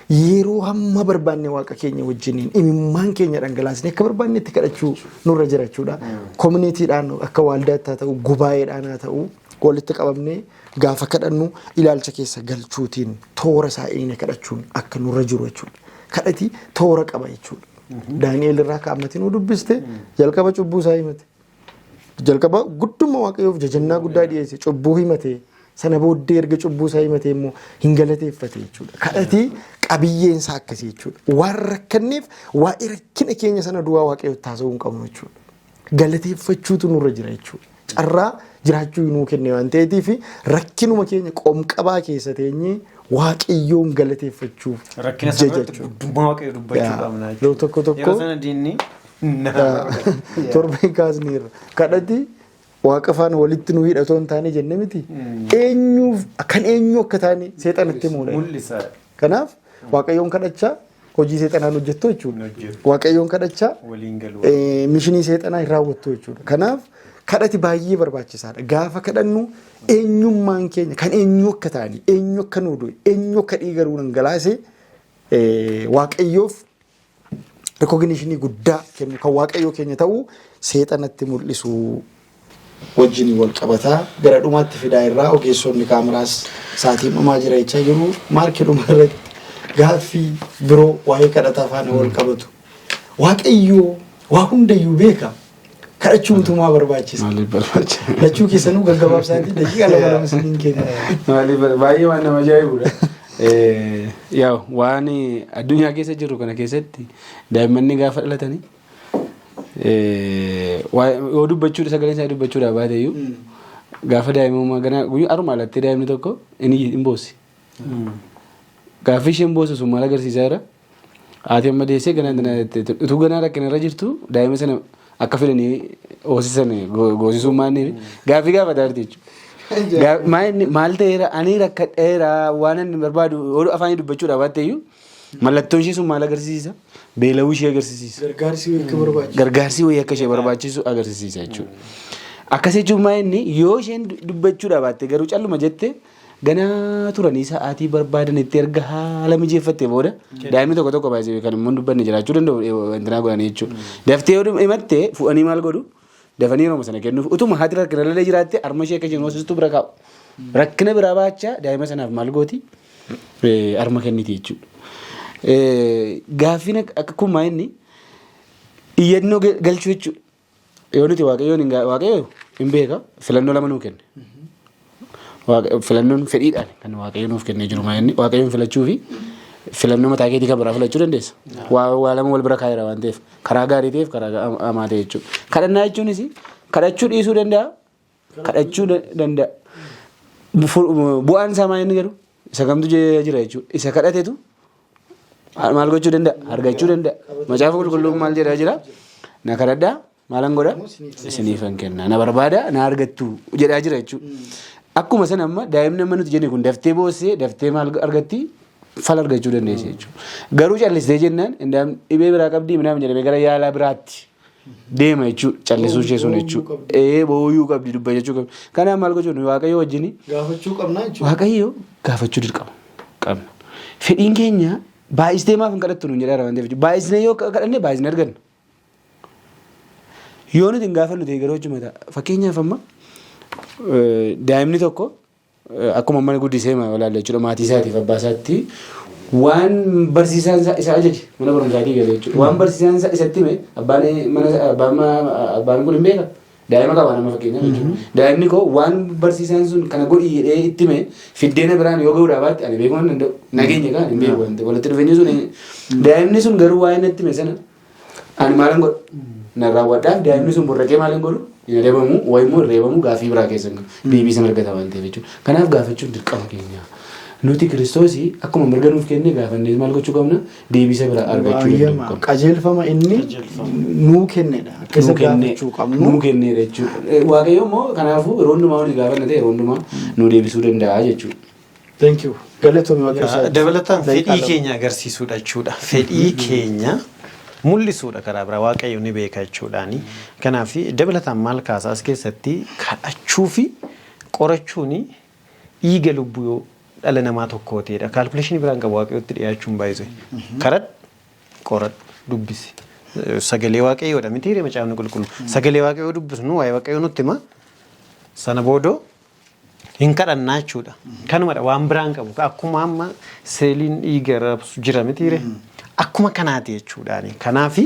yeroo hamma barbaanne Waaqa keenya wajjiniin imimmaan keenya dhangalaasnee akka barbaanne itti kadhachuu nurra jira jechuudha. Koominiitiidhaan akka waaldaatti haa ta'u gubaa'eedhaan haa ta'u walitti qabamnee gaafa kadhannu ilaalcha keessa galchuutiin toora isaa eegne kadhachuun akka nurra jiru jechuudha. Kadhati toora qaba jechuudha. Daani'el irraa kaa'amatti nu dubbiste jalqaba cubbuu isaa himate. Jalqaba guddummaa Waaqayyoof jajannaa guddaa dhiyeesse cubbuu himate. Sana booddee erga cubbuu isaa himate immoo hin galateeffate jechuudha. Kadhati qabiyyeen isaa akkasii jechuudha. Waan rakkanneef waa'ee rakkina keenya sana du'aa Waaqayyootti haasa'uu hin qabnu jechuudha. Galateeffachuutu nurra jira jechuudha. Carraa jiraachuu nuu kenne waan ta'eetiif rakkinuma keenya qomqabaa keessa teenyee Waaqayyoon galateeffachuuf rakkina sanatti guddummaa Waaqayyoo dubbachuu qabna jechuudha. Tokko yeroo sana diinni torbee kaasneerra kadhati waaqa faana walitti nu hidhatoo hin taane jenne miti. Eenyuuf kan eenyu akka taane seexanatti mul'isa. Kanaaf waaqayyoon kadhachaa hojii seexanaan hojjettu jechuudha. Waaqayyoon kadhachaa mishinii seexanaa hin raawwattu jechuudha. Kanaaf kadhati baay'ee barbaachisaadha. Gaafa kadhannu eenyummaan keenya kan eenyu akka taane, eenyu akka nu du'e, eenyu akka dhiigaruu dhangalaase waaqayyoof recognition guddaa kennu kan waaqayyoo keenya ta'uu seexanatti mul'isu wajjin wal qabataa gara dhumaatti fidaa irraa ogeessonni kaameraas saatiin dhumaa jira jechaa jiru maarkii dhuma irratti gaaffii biroo waa'ee kadhataa faana wal qabatu waaqayyoo waa hundayyuu beeka kadhachuu utumaa barbaachisa. Maaliif barbaachisa? Kadhachuu keessanuu gaggabaabsaatii daqiiqa lama isiniin kenna. Maaliif baay'ee waan nama ajaa'ibudha. Yaa waan addunyaa keessa jiru kana keessatti daa'imman gaafa dhalatanii yoo dubbachuudha sagaleen isaa dubbachuudha baateeyyuu gaafa daa'imummaa ganaa guyyuu aruma alattee daa'imni tokko hin boossi. Gaafa isheen boossu sun maal agarsiisaa jira? Haati amma deessee utuu ganaa rakkina irra jirtu daa'ima sana akka fedhanii hoosisan goosisummaan gaaffii gaafataarti jechuudha. Maal ta'eera ani rakkadheera waan inni barbaadu afaan dubbachuudha baatteeyyuu mallattoon ishee sun maal agarsiisa? Beelawuu ishee agarsiisa. Gargaarsi wayii akka ishee barbaachisu agarsiisa jechuudha. Akkasii jechuun inni yoo isheen dubbachuudha baatte garuu calluma jette ganaa turanii sa'aatii barbaadan itti erga haala mijeeffattee booda daa'imni tokko tokko baay'ee kan immoo dubbanne jiraachuu danda'u wantinaa godhanii jechuudha. Daftee yoo himatte fuudhanii maal godhu? Dafanii yeroo sana kennuuf utuma haati rakkina lalee jiraatte harma ishee akka isheen hoosistu bira kaa'u. Rakkina biraa baachaa daa'ima sanaaf maal gooti? Harma kenniti jechuudha. Gaaffiin akkuma inni iyyannoo galchuu jechuudha. Yoo nuti waaqayyoon hin beeka filannoo lama nuu kenne. Filannoon fedhiidhaan kan waaqayyoon nuuf kennee jiru maa'inni waaqayyoon filachuu fi filannoo mataa keetii kan biraa filachuu dandeessa. Waa lama wal bira kaa'eera waan ta'eef karaa gaarii ta'eef karaa hamaa ta'e jechuudha. Kadhannaa jechuunis kadhachuu dhiisuu danda'a. Kadhachuu danda'a. Bu'aan isaa maa'inni garuu isa kamtu jira jechuudha. Isa kadhatetu maal gochuu danda'a? Argachuu danda'a. Macaafa qulqulluun maal jedhaa jira? Na kadhadhaa maalan godha? Isiniifan kenna. Na barbaada na argattu jedhaa jira jechuudha. Akkuma sana amma daa'imni amma nuti jenne kun daftee boossee daftee maal argatti fal argachuu dandeesse jechuudha. Garuu callistee jennaan dhibee biraa qabdii midhaan jedhamee gara yaalaa biraatti deema jechuudha. Callisuu ishee sun jechuudha. Booyyuu qabdi dubbachuu qabdi. Kanaaf maal gochuun waaqayyoo wajjin gaafachuu qabna jechuudha. Waaqayyoo gaafachuu dirqama. Fedhiin keenya baay'istee maaf hin kadhattu nuun jedhaa waan ta'eef baay'isnee yoo kadhanne baay'isnee arganna. Yoo nuti hin gaafannu ta'e garuu hojii mataa fakkeenyaaf amma daa'imni tokko akkuma mana guddisee olaanaa jechuudha maatii isaatiif abbaa isaatti waan barsiisaan isaa ajaje mana barumsaatii galee jechuudha. Waan barsiisaan isatti hime abbaan kun hin beeka daa'ima qaba nama fakkeenyaaf jechuudha. Daa'imni koo waan barsiisaan sun kana godhi jedhee itti hime fiddeena biraan yoo ga'uudhaa baatte ani beekuu hin danda'u nageenya kaan hin beeku wanta walitti dhufeenyi sun daa'imni sun garuu waan natti hime sana ani maalan godhu na raawwadhaaf daa'imni sun burraqee maalan godhu hin reebamu wayimmoo hin reebamu gaaffii biraa keessa deebii sana argata waan ta'eef jechuudha. Kanaaf gaafachuun dirqama keenya. Nuti kiristoosii akkuma mirga nuuf kenne gaafannee maal gochuu qabna deebisa biraa argachuu danda'u. Qajeelfama inni nuu kennedha. Akkasa gaafachuu qabnu. Nuu kennedha jechuudha. Waaqayyo immoo kanaafuu yeroo hundumaa waliin gaafanna ta'e yeroo hundumaa nuu deebisuu danda'a jechuudha. Thank you. Galatoomii Waaqayyo. Dabalataan fedhii keenya agarsiisuudha jechuudha. Fedhii keenya mul'isuudha karaa biraa waaqayyo ni beeka jechuudhaani. Kanaaf dabalataan maal kaasaa as keessatti kadhachuu fi qorachuun dhiiga lubbuu dhala namaa tokkootiidha. Kaalkuleeshinii biraan qabu waaqayyootti dhiyaachuun baay'isee. Kadhadhu qoradhu dubbisi. Sagalee waaqayyoodha miti hiree macaafni qulqullu. Sagalee waaqayyoo dubbisnu waa'ee waaqayyoo nutti hima. Sana boodoo hin kadhannaa jechuudha. Kanumadha waan biraan qabu. Akkuma amma seeliin dhiiga raabsu jira miti hiree. Akkuma kanaati jechuudhaani. Kanaaf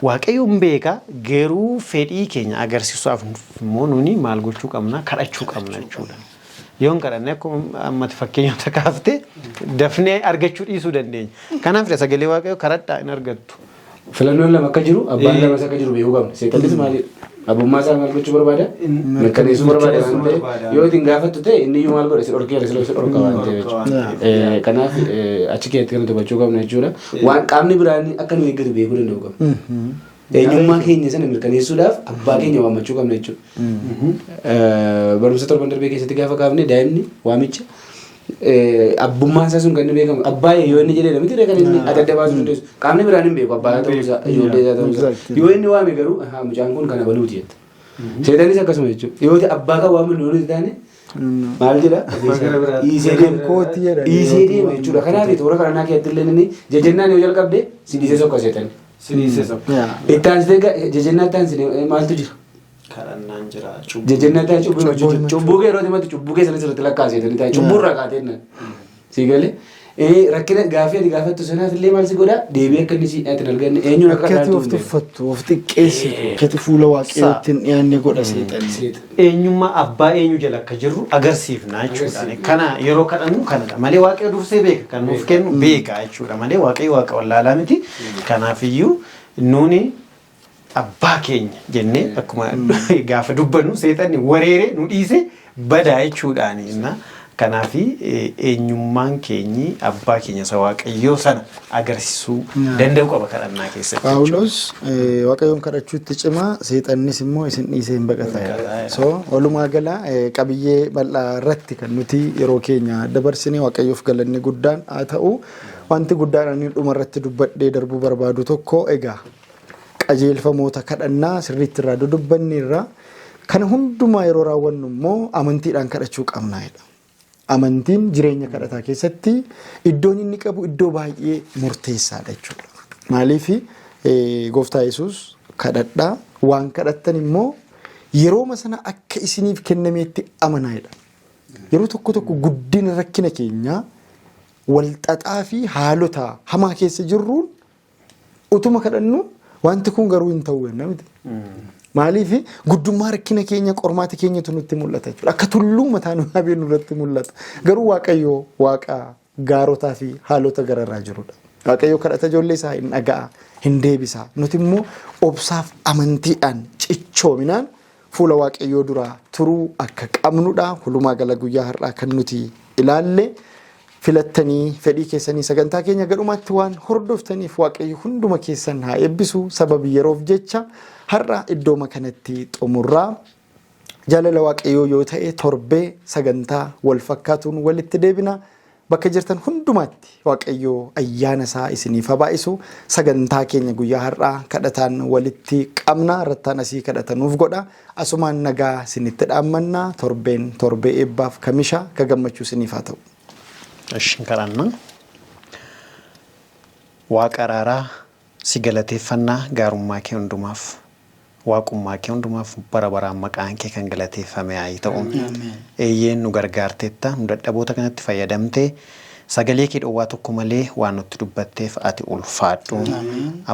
waaqayyoon beeka garuu fedhii keenya agarsiisuudhaaf immoo nuni maal gochuu qabna kadhachuu qabna jechuudha. Yoo hin kadhanne akkuma ammatti fakkeenyota kaaftee dafnee argachuu dhiisuu dandeenya. Kanaaf sagalee waaqayyoo kadhadhaa hin argattu. Filannoon lama akka jiru abbaan lamas akka jiru beekuu qabna. Seexannis maali? Abbummaa isaa maal gochuu barbaada? Mirkaneessuu barbaada waan ta'eef yoo ittiin gaafattu ta'e inni iyyuu maal godha si dhorkee si dhorka waan ta'eef jechuudha. Kanaaf achi keessatti kan hubachuu qabna jechuudha. Waan qaamni biraan akka nu eeggatu beekuu danda'u qabna. Eenyummaa keenya sana mirkaneessuudhaaf abbaa keenya waammachuu qabna jechuudha. Barumsa torban darbee keessatti gaafa kaafne daa'imni waamicha abbummaan isaa sun kan inni beekamu abbaa yoo inni jedhee namatti kan inni adda baasuu dandeessu qaamni biraan hin beeku abbaa ta'uu isaa ijoollee isaa ta'uu isaa yoo inni waame garuu mucaan kun kana baluuti jetta. Seexanis akkasuma jechuudha yoo abbaa kan waamu nuti taane maal jedha dhiisee deema jechuudha. Kanaaf toora karanaa keessatti illee inni jajjannaan yoo jalqabde si dhiisee sokka seexan. Ittaan jajjannaa ittaan maaltu jira? Kadhannaan jira. Jajjannaa ittaan cubbuu kee yeroo deematti cubbuu kee sanis irratti lakkaaseetanii taa'e cubbuu irraa kaatee si galee rakkina gaafii ati gaafattu sanaaf illee maal si godhaa deebii akka inni si ati dalganne eenyuun akka dhaatu of tuffattu of xiqqeessitu akkati fuula waaqayyootti hin dhiyaanne godha seexan. Eenyummaa abbaa eenyu jala akka jirru agarsiifna jechuudha. Kana yeroo kadhannu kanadha malee waaqayyo dursee beeka kan nuuf kennu beeka jechuudha malee waaqayyo waaqa wallaalaa miti. Kanaafiyyuu nuuni abbaa keenya jennee akkuma gaafa dubbannu seexanni wareeree nu dhiise badaa jechuudhaani. Kanaaf eenyummaan keenyi abbaa keenya isa waaqayyoo sana agarsiisuu danda'u qaba kadhannaa keessatti. Paawulos waaqayyoon kadhachuutti cimaa seexannis immoo isin dhiisee hin baqata. So walumaa gala qabiyyee bal'aa irratti kan nuti yeroo keenya dabarsinee waaqayyoof galanni guddaan haa ta'u wanti guddaan ani dhuma irratti dubbadhee darbuu barbaadu tokko egaa qajeelfamoota kadhannaa sirriitti irraa dudubbanne irraa kana hundumaa yeroo raawwannu immoo amantiidhaan kadhachuu qabna jedha. Amantiin jireenya kadhataa keessatti iddoon inni qabu iddoo baay'ee murteessaadha jechuudha. Maaliif gooftaa Yesuus kadhadhaa waan kadhattan immoo yeroo sana akka isiniif kennameetti amanaadha. Yeroo tokko tokko guddina rakkina keenyaa walxaxaa fi haalota hamaa keessa jirruun utuma kadhannu wanti kun garuu hin ta'u namiti. Maaliif guddummaa rakkina keenya qormaata keenyatu nutti mul'ata jechuudha. Akka tulluu mataa nu habee nurratti mul'ata. Garuu waaqayyo waaqa gaarotaa fi haalota gararraa jirudha. Waaqayyo kadhata ijoollee isaa hin dhaga'a, hin deebisa. Nuti immoo obsaaf amantiidhaan cichoominaan fuula waaqayyoo duraa turuu akka qabnudha. Walumaa gala guyyaa har'aa kan nuti ilaalle filattanii fedhii keessanii sagantaa keenya gadhumaatti waan hordoftaniif waaqayyo hunduma keessan haa eebbisu. Sababii yeroof jecha har'a iddoo kanatti xumurraa jaalala waaqayyoo yoo ta'e torbee sagantaa wal fakkaatuun walitti deebina. Bakka jirtan hundumaatti waaqayyoo ayyaana isaa isiniif haa baay'isu. Sagantaa keenya guyyaa har'aa kadhataan walitti qabna. Rattaan asii kadhatanuuf godha. Asumaan nagaa isinitti dhaammanna. Torbeen torbee eebbaaf kamisha ka gammachuu isiniif haa ta'u. Ashin kadhanna. Waaqa araaraa si galateeffannaa gaarummaa kee hundumaaf. Waaqummaa kee hundumaaf bara baraan maqaan kee kan galateeffame haa ta'u. Eeyyeen nu gargaarteetta nu dadhaboota kanatti fayyadamtee sagalee kee dhowwaa tokko malee waan nutti dubbatteef ati ulfaadhu.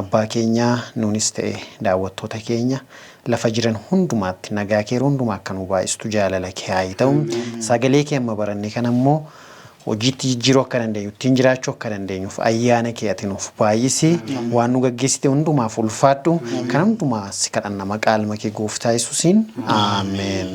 Abbaa keenyaa nuunis ta'e daawwattoota keenya lafa jiran hundumaatti nagaa kee hundumaa akka nu baay'istu jaalala kee haa ta'u. Sagalee kee amma barannee kan ammoo hojiitti jijjiiruu akka dandeenyu ittiin jiraachuu akka dandeenyuuf ayyaana kee ati nuuf baay'isi waan nu gaggeessite hundumaaf ulfaadhu kan hundumaa si kadhanna maqaa ilma kee gooftaa Yesuusiin aameen.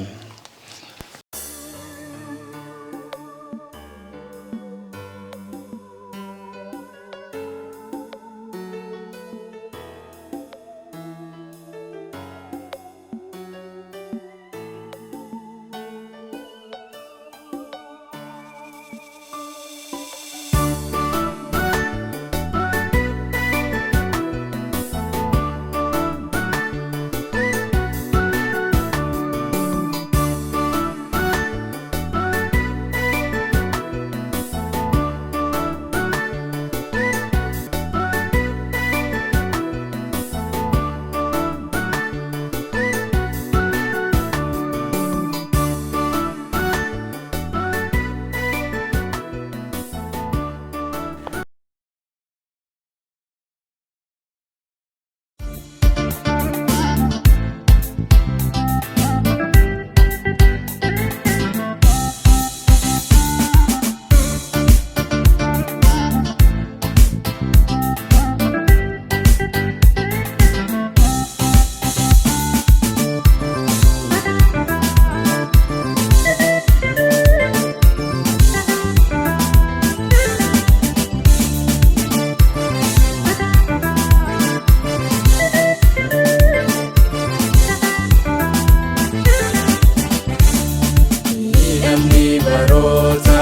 barota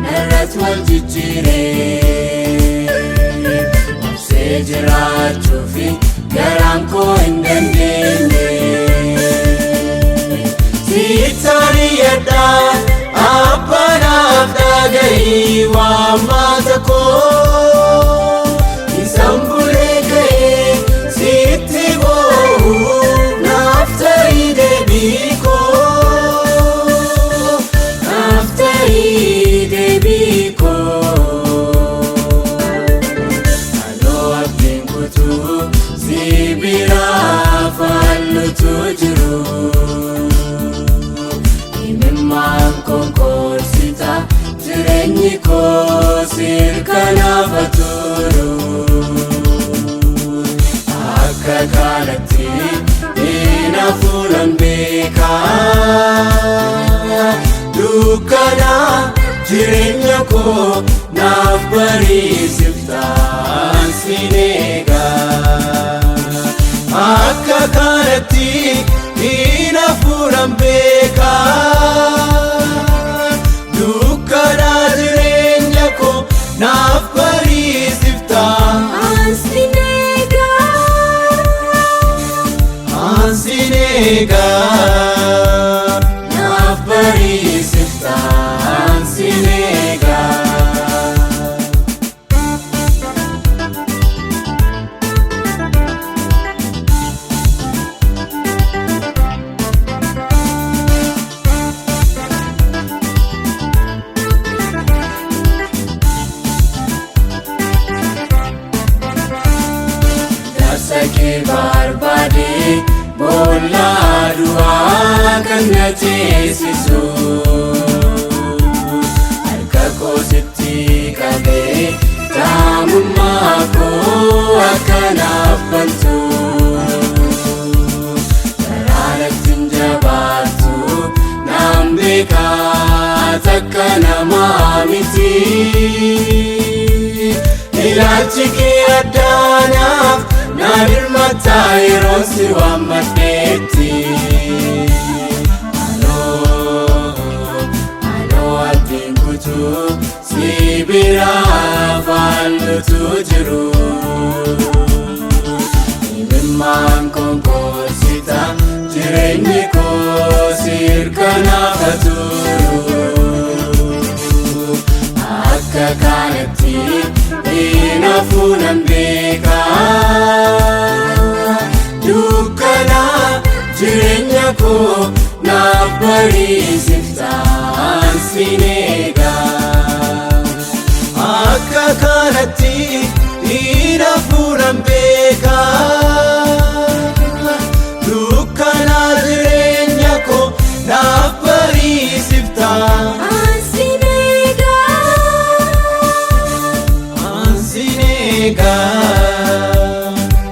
narrat wal jijjiire obsee jiraachuufi garaan koo hin dandeenye sittani yadda abbanaaf dhagahi waamata koo isaan bulee ga'ee sitti boo'u naaf ta'ii deebii koo naaf ta'ii deebii koo halluu abdiin kutuu si biraa fallutu jiru himimmaan konkolsita jireenyi koo sirkanaaf turu akka kanatti hinafuudhaan beekaa dukkana jireenya koo naaf bariisiftaan sin eegaa akka kanatti hinafuudhaan beekaa dukkana jireenya koo naaf bariisiftaan sin eegaa naaf bariisiftaan sin eegaa Sake barbade bola dua kan na teesisu harka koo sitti qabee daamummaa koo akkanaaf bantu garaanatti hin jabaattu naan beekaa takka namaa miti ilaalchi kee addaanaaf nadirmata irosi wammadheetti Aloo abdiin kutuu si biraa fallutu jiru himimmaan konkolsita jireenyi koo sirkanaaf turu akka kanatti hinafuudhaan beekaa dukkana jireenya koo naaf bariisiftaan sin eegaa akka kanatti hinafuudhaan beekaa dukkana jireenya koo naaf bariisiftaan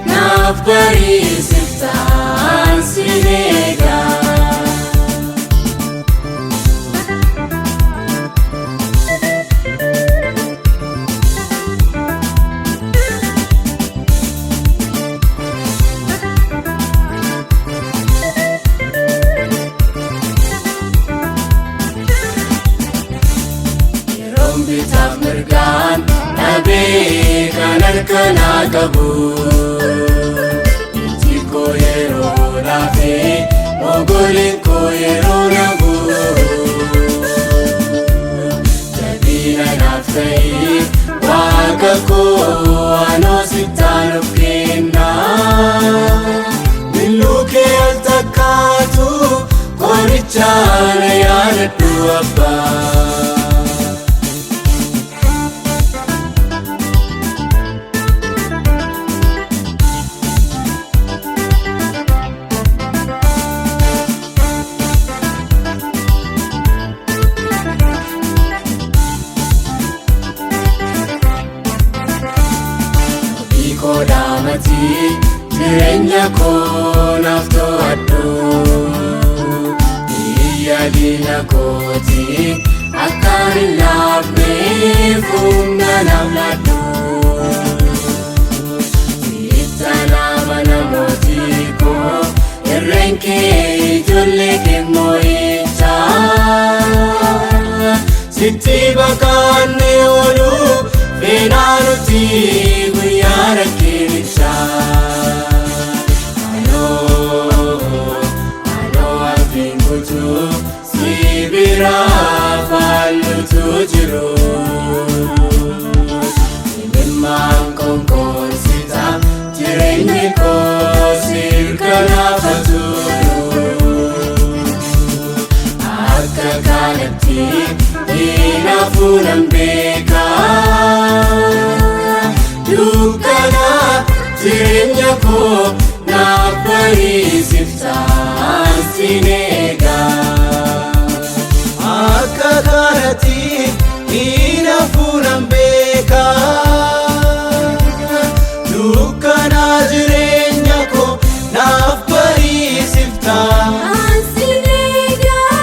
naaf bariisiftaan sin eegaa yeroon bitaaf mirgaan dhabee kan harkanaa qabu iji koo yeroo laafee mogoleen koo yeroo nagu jabina naaf ta'ii waaqa koo anoo sittaan of kennaa milluu kee al takkaatu qorichaa na yaadadhu abbaa jireenya koo naaf to'adhu biyya diina kooti akkaan hin laafneef humna naaf laadhu sitta nama namootii koo irreen kee ijoollee kee moo'ichaa sitti baqanne oolu feenaanuti guyyaa rakkinichaa. Anoo alfiin guutuu si bira faallutu jiru. Imimmaan konkolsita jireenyi koo sirkanaafatu. Akka kanatti hinaafuudhaan beekaa. Dukkana jireenya koo naaf barsiiftaan sin eegaa. Akka kanatti hinaafuudhaan beekaa. Dukkana jireenya koo naaf barsiiftaan sin eegaa.